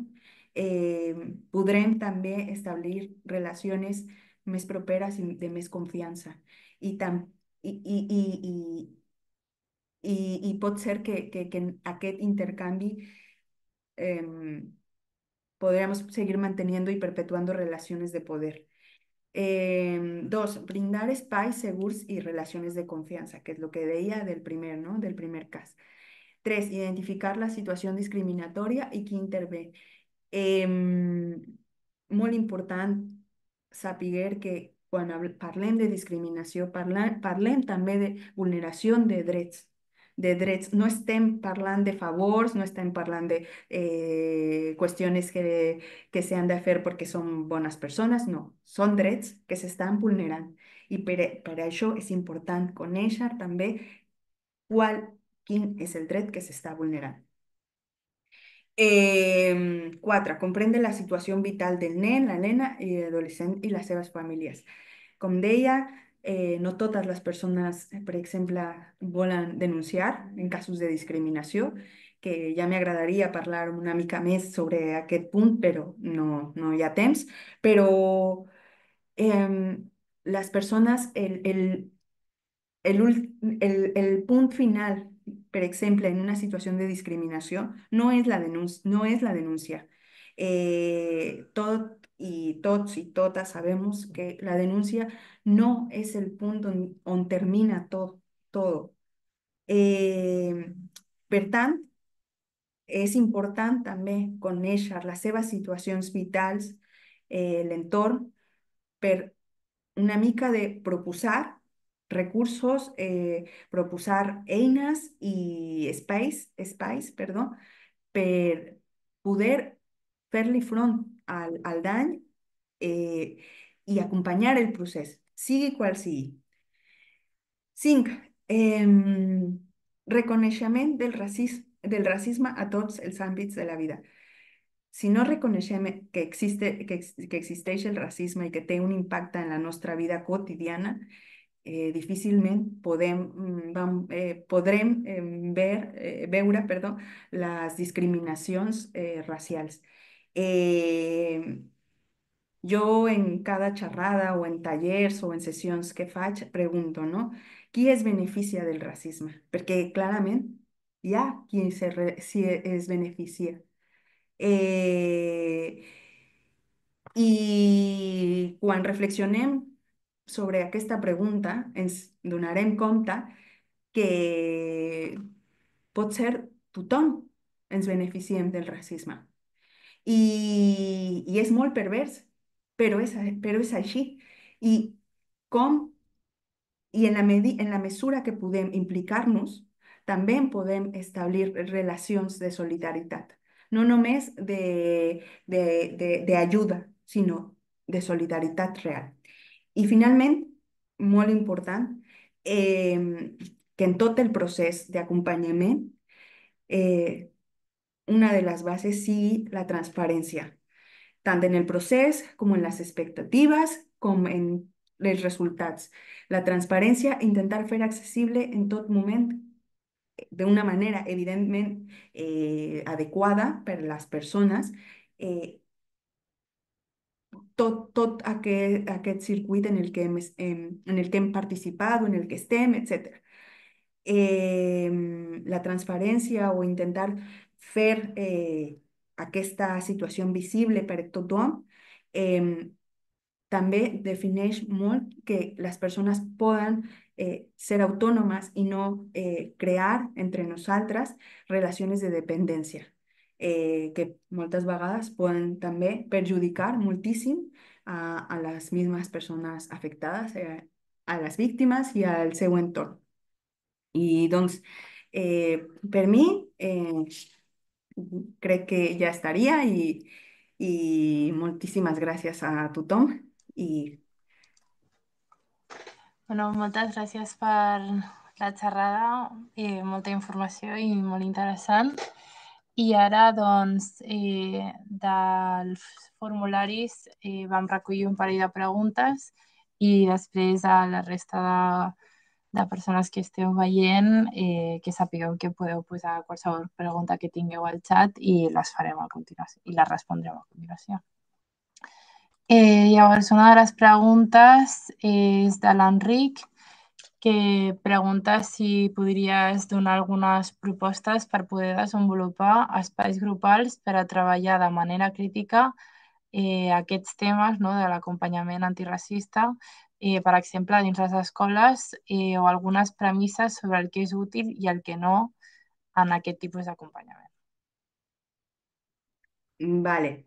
podrem també establir relacions més properes i de més confiança. I, tam, i pot ser que en aquest intercanvi podríamos seguir manteniendo y perpetuando relaciones de poder. Dos, brindar espais segurs i relacions de confiança, que és el que deia del primer, no? Del primer cas. Tres, identificar la situació discriminatòria i qui intervé. Molt important saber que quan parlem de discriminació, parlem també de vulneració de drets. De drets. No estem parlant de favors, no estem parlant de qüestions que s'han de fer perquè són bones persones, no. Són drets que s'estan vulnerant. I per això és important conèixer també quin és el dret que s'està vulnerant. Quatre, comprende la situació vital del nen, la nena i l'adolescent i les seves famílies. Com deia, no totes les persones, per exemple, volen denunciar en casos de discriminació, que ja m'agradaria parlar una mica més sobre aquest punt, però no hi ha temps. Però les persones, el punt final, per exemple, en una situació de discriminació, no és la denúncia. Tots i totes sabemos que la denúncia no és el punt on termina tot. todo. Eh, per tant, és important també conèixer les seves situacions vitals, l'entorn, per una mica de proposar recursos, proposar eines i espais, perdó, per poder fer-li front al dany, eh, i acompanyar el procés, sigui qual sigui. 5. Reconeixement del racisme a tots els àmbits de la vida. Si no reconeixem que existeix el racisme i que té un impacte en la nostra vida quotidiana, difícilment podrem veure, perdó, les discriminacions racials. Eh, jo en cada xerrada o en tallers o en sessions que faig pregunto, no? Qui es beneficia del racisme? Perquè clarament hi ha qui si es beneficia. Eh, I quan reflexionem sobre aquesta pregunta, ens donarem compte que pot ser tothom ens beneficiem del racisme. I és molt pervers, però és així. I com i en la mesura que podem implicar-nos, també podem establir relacions de solidaritat. No només d'ajuda, sinó de solidaritat real. I finalment, molt important, que en tot el procés d'acompanyament, una de les bases sigui la transparència, tant en el procés com en les expectatives, com en els resultats. La transparència, intentar fer accessible en tot moment, d'una manera evidentment adequada per a les persones, eh, tot aquest circuit en el que en el que hem participat o en el que estem, etc. La transparència o intentar fer aquesta situació visible per a tothom, em, també defineix molt que les persones poden ser autònomes i no crear entre nosaltres relacions de dependència, que moltes vegades poden també perjudicar moltíssim a les mismes persones afectades, a les víctimes i al seu entorn. I doncs, per mi, crec que ja estaria i moltíssimes gràcies a tothom i Bueno, moltes gràcies per la xerrada, molta informació i molt interessant. I ara, doncs, dels formularis vam recollir un parell de preguntes i després a la resta de persones que esteu veient, que sapigueu que podeu posar qualsevol pregunta que tingueu al xat i les farem a continuació i les respondrem a continuació. Llavors, una de les preguntes és de l'Enric, que pregunta si podries donar algunes propostes per poder desenvolupar espais grupals per a treballar de manera crítica aquests temes, no, de l'acompanyament antiracista, per exemple, dins les escoles, o algunes premisses sobre el que és útil i el que no en aquest tipus d'acompanyament. vale.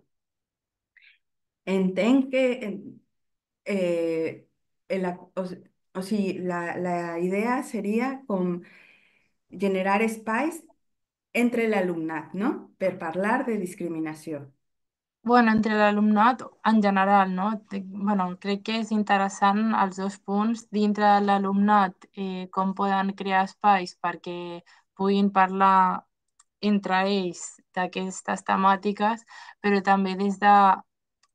Entenc que o sigui, la idea seria com generar espais entre l'alumnat, no? Per parlar de discriminació. Bueno, entre l'alumnat en general, no? Bueno, crec que és interessant els dos punts. Dintre de l'alumnat, com poden crear espais perquè puguin parlar entre ells d'aquestes temàtiques, però també des de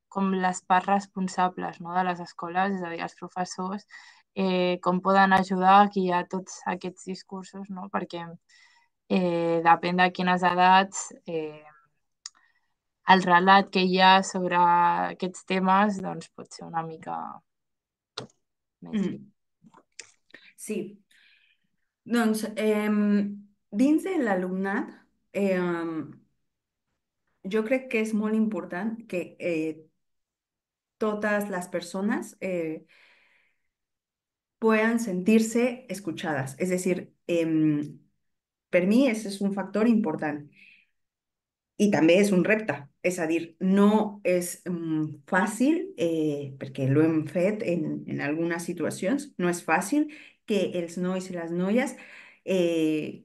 com les parts responsables, no? De les escoles, és a dir, els professors, com poden ajudar a guiar tots aquests discursos, no? Perquè depèn de quines edats, el relat que hi ha sobre aquests temes doncs, pot ser una mica més lliure. Mm, sí, doncs dins de l'alumnat, jo crec que és molt important que totes les persones puedan sentirse escuchadas. Es decir, per mi ese és un factor important. I també és un repte, és a dir, no és fàcil, perquè ho hem fet en algunes situacions, no és fàcil que els nois i les noies eh,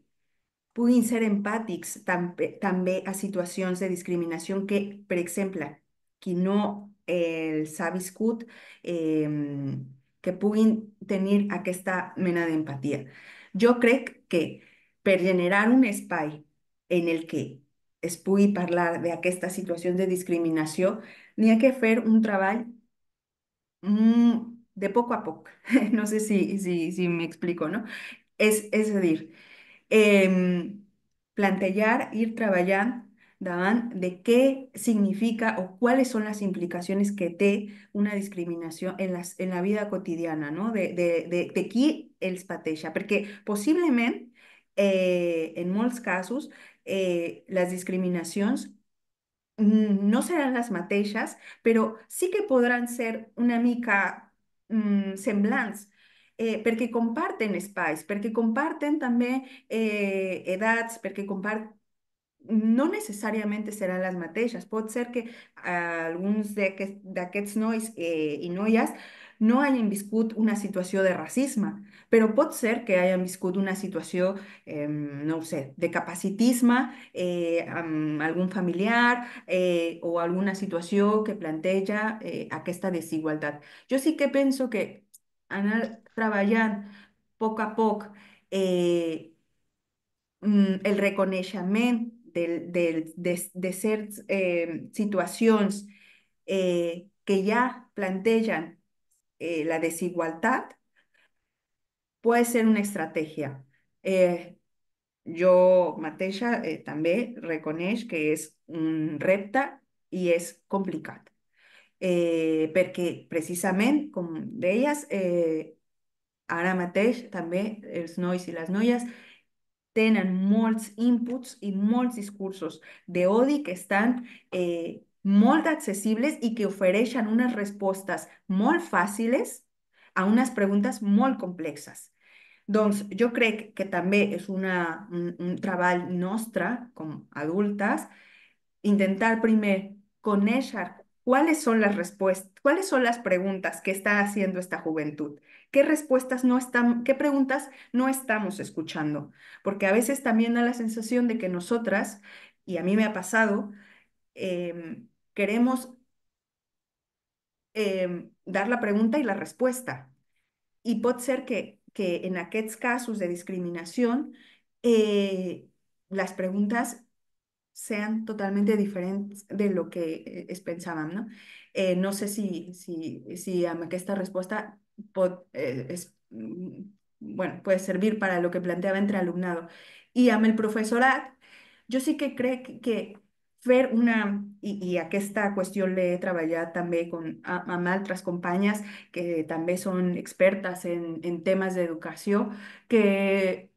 puguin ser empàtics també a situacions de discriminació que, per exemple, qui no els ha viscut, que puguin tenir aquesta mena d'empatia. Jo crec que per generar un espai en el que es pugui parlar d'aquestes situacions de discriminació, n'hi ha que fer un treball de poc a poc. No sé si m'explico, no? És a dir, plantear, ir treballant davant de què significa o cuáles son las implicaciones que té una discriminació en la vida quotidiana, no? De qui els pateixa. Perquè possiblement, en molts casos, les discriminacions no seran les mateixes, però sí que podran ser una mica semblants, perquè comparten espais, perquè comparten també edats, perquè comparten no necessàriament seran les mateixes. Pot ser que alguns d'aquests nois i noies no hagin viscut una situació de racisme, però pot ser que hagin viscut una situació, no ho sé, de capacitisme amb algun familiar o alguna situació que planteja aquesta desigualtat. Jo sí que penso que anar treballant a poc el reconeixement de certes situacions que ja plantegen la desigualtat pot ser una estratègia. Jo mateixa també reconeix que és un repte i és complicat, perquè precisament, com deies, ara mateix també els nois i les noies tenen molts inputs i molts discursos d'odi que estan molt accessibles i que ofereixen unes respostes molt fàcils a unes preguntes molt complexes. Doncs jo crec que també és un treball nostre com adultes intentar primer conèixer cuáles son las respuestas, cuáles son las preguntas que está haciendo esta juventud, qué respuestas no están, qué preguntas no estamos escuchando, porque a veces también da la sensación de que nosotras, y a mí me ha pasado, queremos dar la pregunta y la respuesta. I pot ser que en aquests casos de discriminació las preguntas sean totalmente diferentes de lo que es pensàvem, no? No sé si amb aquesta resposta bueno, puede servir para lo que planteaba entre alumnado. I amb el professorat, jo sí que crec que fer i aquesta qüestió l'he treballat també amb altres companyes que també són expertes en temes d'educació, que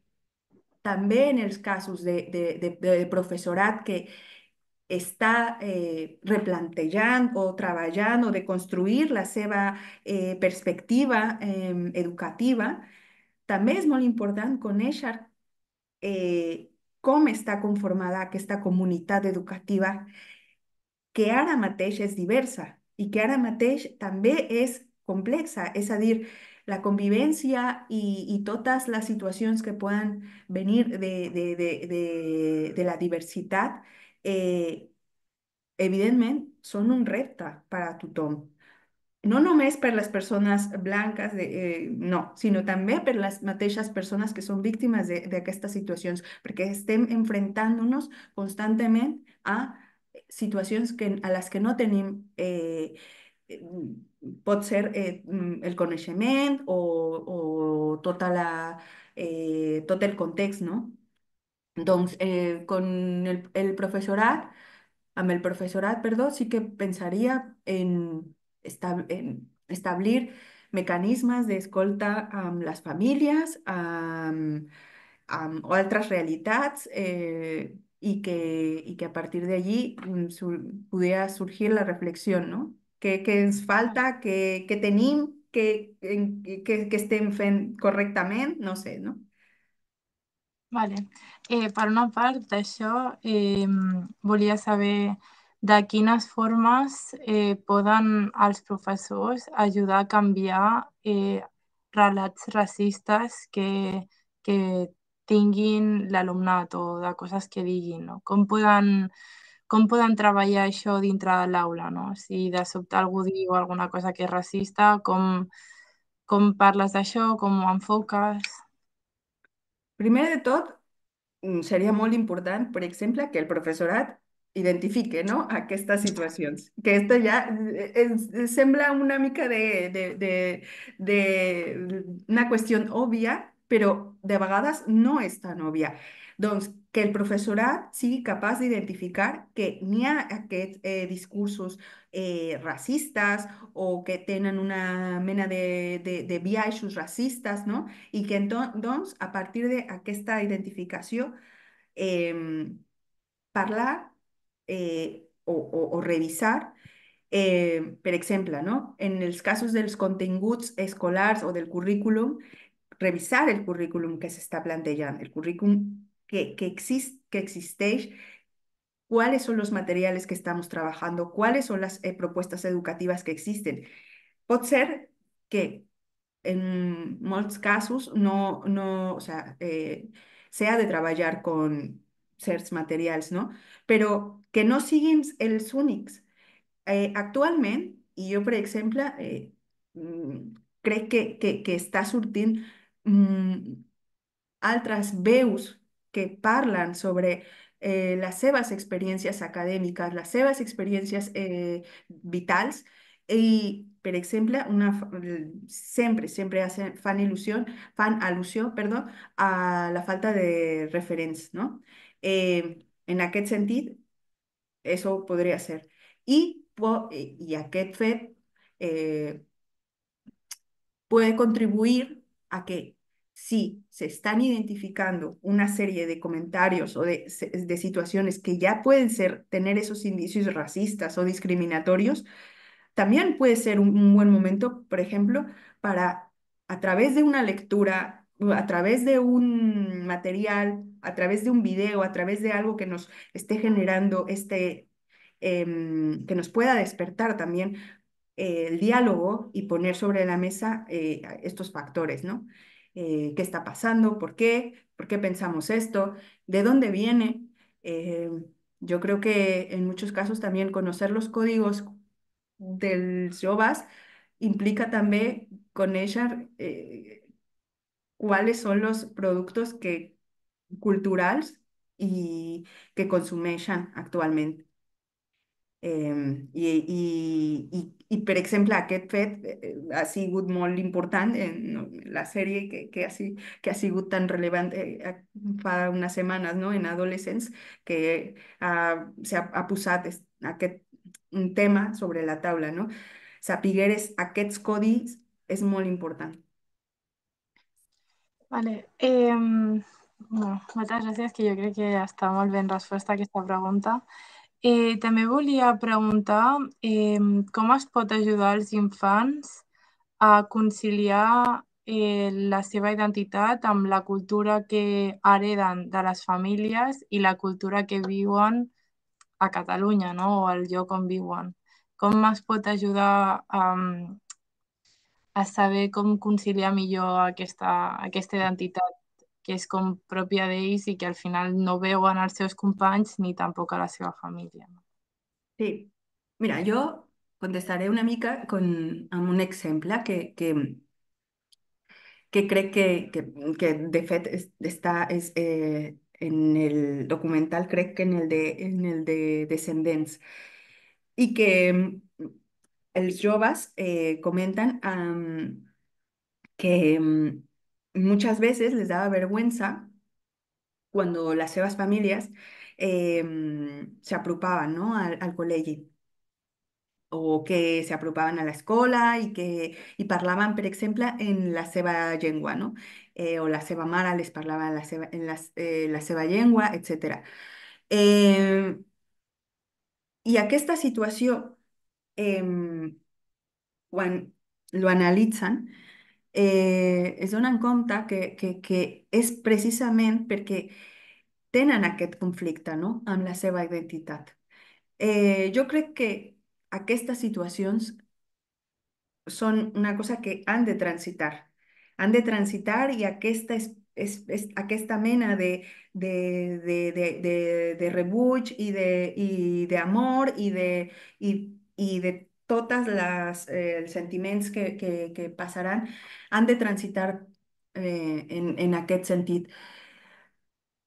també en els casos de professorat que està replantejant o treballant o de construir la seva perspectiva educativa, també és molt important conèixer com està conformada aquesta comunitat educativa que ara mateix és diversa i que ara mateix també és complexa, és a dir, la convivència i totes les situacions que poden venir de la diversitat, evidentment, són un repte per a tothom. No només per les persones blanques, no, sinó també per les mateixes persones que són víctimes d'aquestes situacions, perquè estem enfrontant-nos constantment a situacions a les que no tenim, eh, pot ser el coneixement o tot el context, no? Doncs amb el professorat, perdó, sí que pensaria en establir mecanismes d'escolta amb les famílies, amb altres realitats, i que a partir d'allí pudiera sorgir la reflexió, no? Què ens falta? Què tenim? que estén correctament, no sé, no? Vale. Per una part d'això, volia saber de quines formes poden els professors ajudar a canviar relats racistes que tinguin l'alumnat o de coses que diguin, no? Com poden treballar això dintre de l'aula, no? Si de sobte algú diu alguna cosa que és racista, com parles d'això, com ho enfoques? Primer de tot, seria molt important, per exemple, que el professorat identifique, no?, aquestes situacions. Que esto ja sembla una mica de una qüestió òbvia, però de vegades no és tan òbvia. Doncs que el professorat sigui capaç d'identificar que n'hi ha aquests discursos racistes o que tenen una mena de biaixos racistes, no? I que doncs, a partir d'aquesta identificació, em, parlar o revisar, per exemple, no? En els casos dels continguts escolars o del currículum, revisar el currículum que s'està plantejant, el currículum que existeix, cuáles son los materiales que estamos trabajando, cuáles son las propuestas educativas que existen. Pot ser que en molts casos no, o sea, s'ha de treballar con certs materials, no? Però que no siguin els únics. Actualment, i jo, per exemple, crec que està sortint mm, altres veus que parlen sobre les seves experiències acadèmiques, les seves experiències vitals i, per exemple, sempre fan al·lusió, perdó, a la falta de referents, no? En aquest sentit, això podria ser. I aquest fet eh, puede contribuir a que si se están identificando una serie de comentarios o de situaciones que ya pueden tener esos indicios racistas o discriminatorios, también puede ser un buen momento, por ejemplo, para a través de una lectura, a través de un material, a través de un video, a través de algo que nos esté generando que nos pueda despertar también el diálogo y poner sobre la mesa estos factores, ¿no? ¿Qué está pasando? ¿Por qué? ¿Por qué pensamos esto? ¿De dónde viene? Eh, yo creo que en muchos casos también conocer los códigos del JOVAS implica también conocer cuáles son los productos culturales y que consumeixen actualment. Per exemple, aquest fet ha sigut molt important en la sèrie que ha sigut tan relevant fa unes setmanes, no?, en adolescents, que ha posat aquest un tema sobre la taula, no? Sapigueres aquests codis és molt important. Vale. Bueno, moltes gràcies, que jo crec que està molt ben resposta a aquesta pregunta. També volia preguntar com es pot ajudar els infants a conciliar la seva identitat amb la cultura que hereden de les famílies i la cultura que viuen a Catalunya, no? O al lloc on viuen. Com es pot ajudar a saber com conciliar millor aquesta identitat que és com pròpia d'ells i que al final no veuen als seus companys ni tampoc a la seva família. No? Sí. Mira, jo contestaré una mica amb un exemple que crec que de fet en el documental, crec que en el de Descendents, i que els joves comenten que muchas veces les daba vergüenza cuando las seves famílies s'apropaven, no?, al col·legi, o que s'apropaven a l'escola i parlaven, per exemple, en la seva llengua, no? O la seva mare les parlava en la seva llengua, etc. I aquesta situació, quan lo analitzan, es donen compte que és precisament perquè tenen aquest conflicte, no?, amb la seva identitat. Jo crec que aquestes situacions són una cosa que han de transitar. Han de transitar i aquesta mena de rebuig i d'amor i de totes els sentiments que passaran han de transitar en aquest sentit.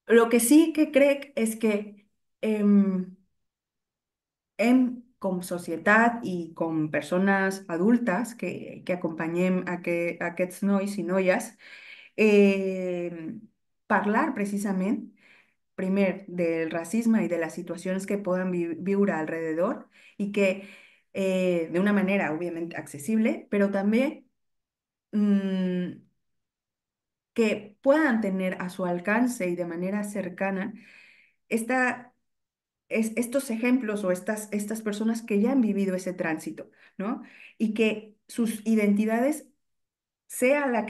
Lo que sí que crec és que em, hem, com societat i com persones adultes que acompanyem aquests nois i noies, eh, parlar precisament, primer, del racisme i de les situacions que poden viure alrededor i que d'una manera, òbviament, accessible, però també mm, que puedan tener a su alcance y de manera cercana esta estos ejemplos o estas personas que ya han vivido ese tránsito, ¿no? Y que sus identidades, sea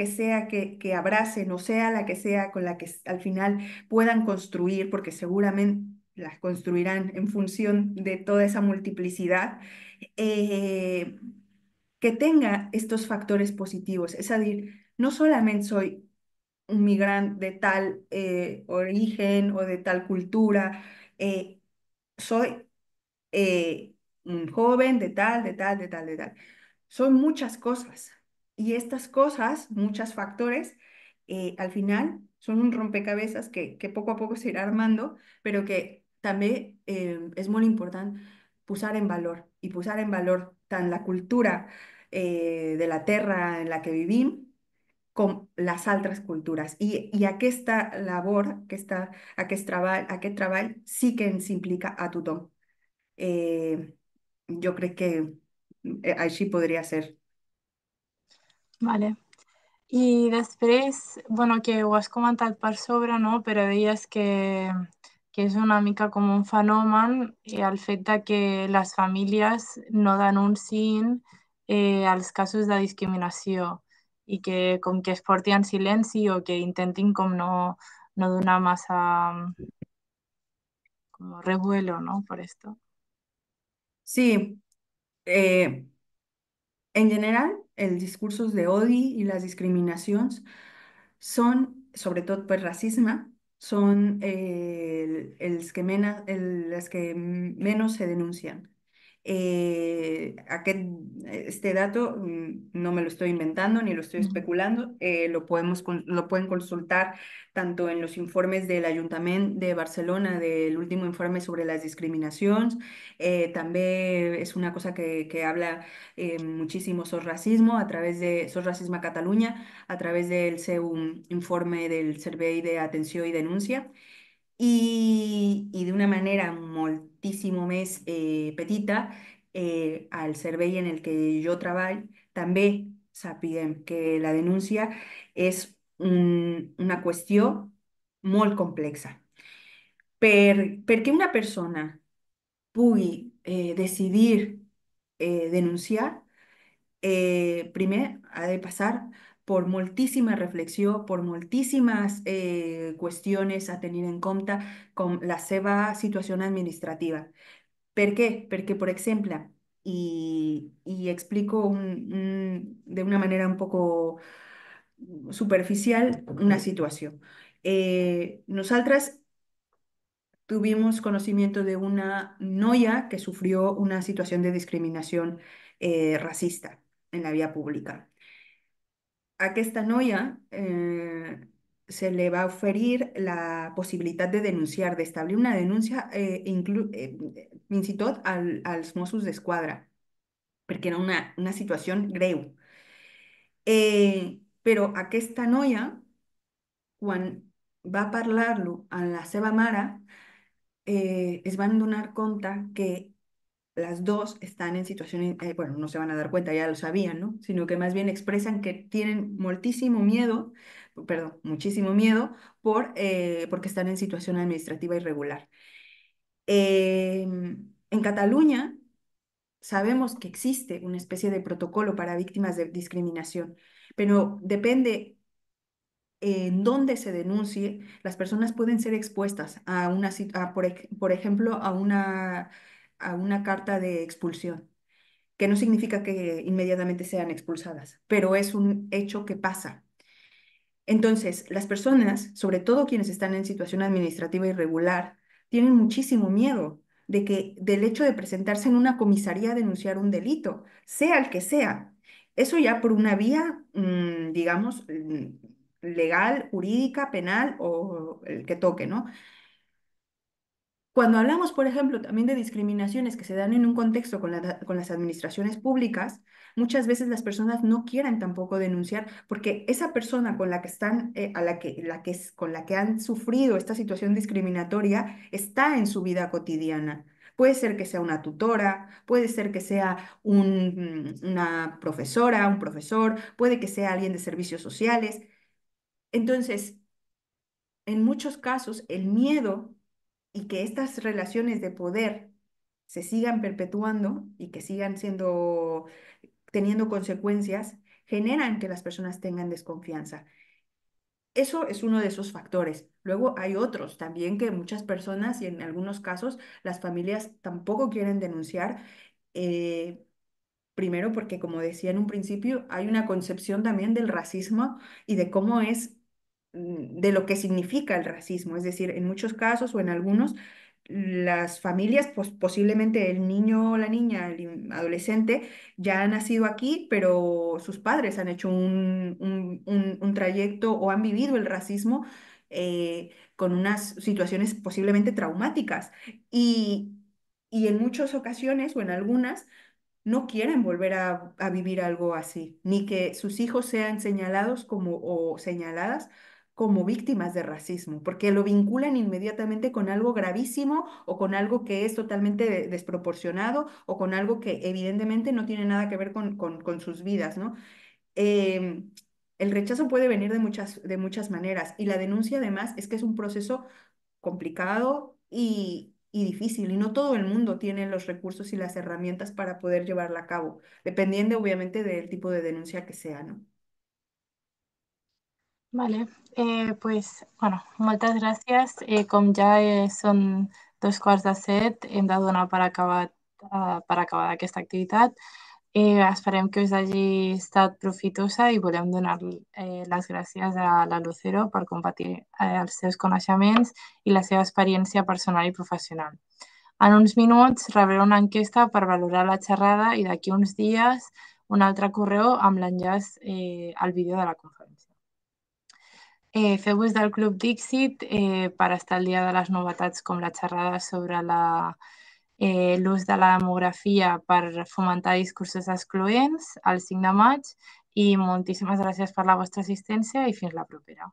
que abracen o sea la que sea con la que al final puedan construir, porque seguramente las construirán en función de toda esa multiplicidad, eh, que tenga estos factores positivos. Es decir, no solamente soy un migrante de tal origen o de tal cultura, soy un joven de tal, de tal, de tal, de tal. Son muchas cosas. Y estas cosas, muchos factores, al final son un rompecabezas que poco a poco se irá armando, pero que también es muy importante posar en valor y posar en valor tan la cultura de la tierra en la que vivim com les altres cultures. I aquesta labor, aquest treball sí que ens implica a tothom. Jo crec que així podria ser. Vale. I després, bueno, que ho has comentat per sobre, no? Però deies que és una mica com un fenomen el fet de que les famílies no denunciïn els casos de discriminació i que com que es porti en silenci o que intentin com no donar massa como revuelo, ¿no? Por esto. Sí, eh, en general, els discursos d'odi i les discriminacions són, sobretot per racisme, són les que menos se denuncian. Este dato no me lo estoy inventando ni lo estoy Ujú. especulando, lo pueden consultar tanto en los informes del Ayuntamiento de Barcelona, del último informe sobre las discriminaciones, también es una cosa que habla muchísimo sobre racismo a través de Sos Racisme a Catalunya, a través del seu informe del Servei d'Atenció i Denúncia, i d'una manera moltíssim més petita, al servei en el que jo treball, també sapiguem que la denúncia és una qüestió molt complexa. Perquè una persona pugui decidir denunciar, primer ha de passar por moltíssima reflexió, por moltíssimes qüestions a tenir en compte, com la seva situació administrativa. Per què? Perquè, per exemple, y explico de una manera un poco superficial una situación. Nosaltres tuvimos conocimiento de una noia que sufrió una situación de discriminación racista en la vía pública. A aquesta noia se le va oferir la possibilitat de denunciar, d'establir una denúncia fins i tot als Mossos d'Esquadra, perquè era una situació greu. Però aquesta noia, quan va parlar-lo amb la seva mare, es van donar compte que las dos están en situación, bueno, no se van a dar cuenta, ya lo sabían, ¿no? Sino que más bien expresan que tienen muchísimo miedo, perdón, muchísimo miedo porque están en situación administrativa irregular. En Cataluña sabemos que existe una especie de protocolo para víctimas de discriminación, pero depende en dónde se denuncie, las personas pueden ser expuestas a una, por ejemplo, a una carta de expulsión, que no significa que inmediatamente sean expulsadas, pero es un hecho que pasa. Entonces, las personas, sobre todo quienes están en situación administrativa irregular, tienen muchísimo miedo de que del hecho de presentarse en una comisaría a denunciar un delito, sea el que sea. Eso ya por una vía, digamos, legal, jurídica, penal o el que toque, ¿no? Cuando hablamos, por ejemplo, también de discriminaciones que se dan en un contexto con las administraciones públicas, muchas veces las personas no quieren tampoco denunciar porque esa persona con la que están, con la que han sufrido esta situación discriminatoria está en su vida cotidiana. Puede ser que sea una tutora, puede ser que sea una profesora, un profesor, puede que sea alguien de servicios sociales. Entonces, en muchos casos, el miedo y que estas relaciones de poder se sigan perpetuando y que sigan siendo, teniendo consecuencias, generan que las personas tengan desconfianza. Eso es uno de esos factores. Luego hay otros también que muchas personas y en algunos casos las familias tampoco quieren denunciar. eh, Primero porque, como decía en un principio, hay una concepción también del racismo y de cómo es, de lo que significa el racismo. Es decir, en muchos casos o en algunos, las familias, pues posiblemente el niño o la niña, adolescente, ya ha nacido aquí, pero sus padres han hecho un trayecto o han vivido el racismo con unas situaciones posiblemente traumáticas. Y, y en muchas ocasiones o en algunas no quieren volver a vivir algo así, ni que sus hijos sean señalados como o señaladas como víctimas de racismo, porque lo vinculan inmediatamente con algo gravísimo o con algo que es totalmente desproporcionado o con algo que evidentemente no tiene nada que ver con sus vidas, ¿no? Em, el rechazo puede venir de muchas maneras y la denuncia además es que es un proceso complicado y difícil, y no todo el mundo tiene los recursos y las herramientas para poder llevarla a cabo, dependiendo obviamente del tipo de denuncia que sea, ¿no? Vale, pues, bueno, moltes gràcies. Com ja són 2:15, hem de donar per acabar aquesta activitat. Esperem que us hagi estat profitosa i volem donar les gràcies a la Lucero per compartir els seus coneixements i la seva experiència personal i professional. En uns minuts rebreu una enquesta per valorar la xerrada i d'aquí uns dies un altre correu amb l'enllaç al vídeo de la conferència. Feu-vos del Club Dixit per estar al dia de les novetats com la xerrada sobre l'ús de la demografia per fomentar discursos excloents el 5 de maig i moltíssimes gràcies per la vostra assistència i fins la propera.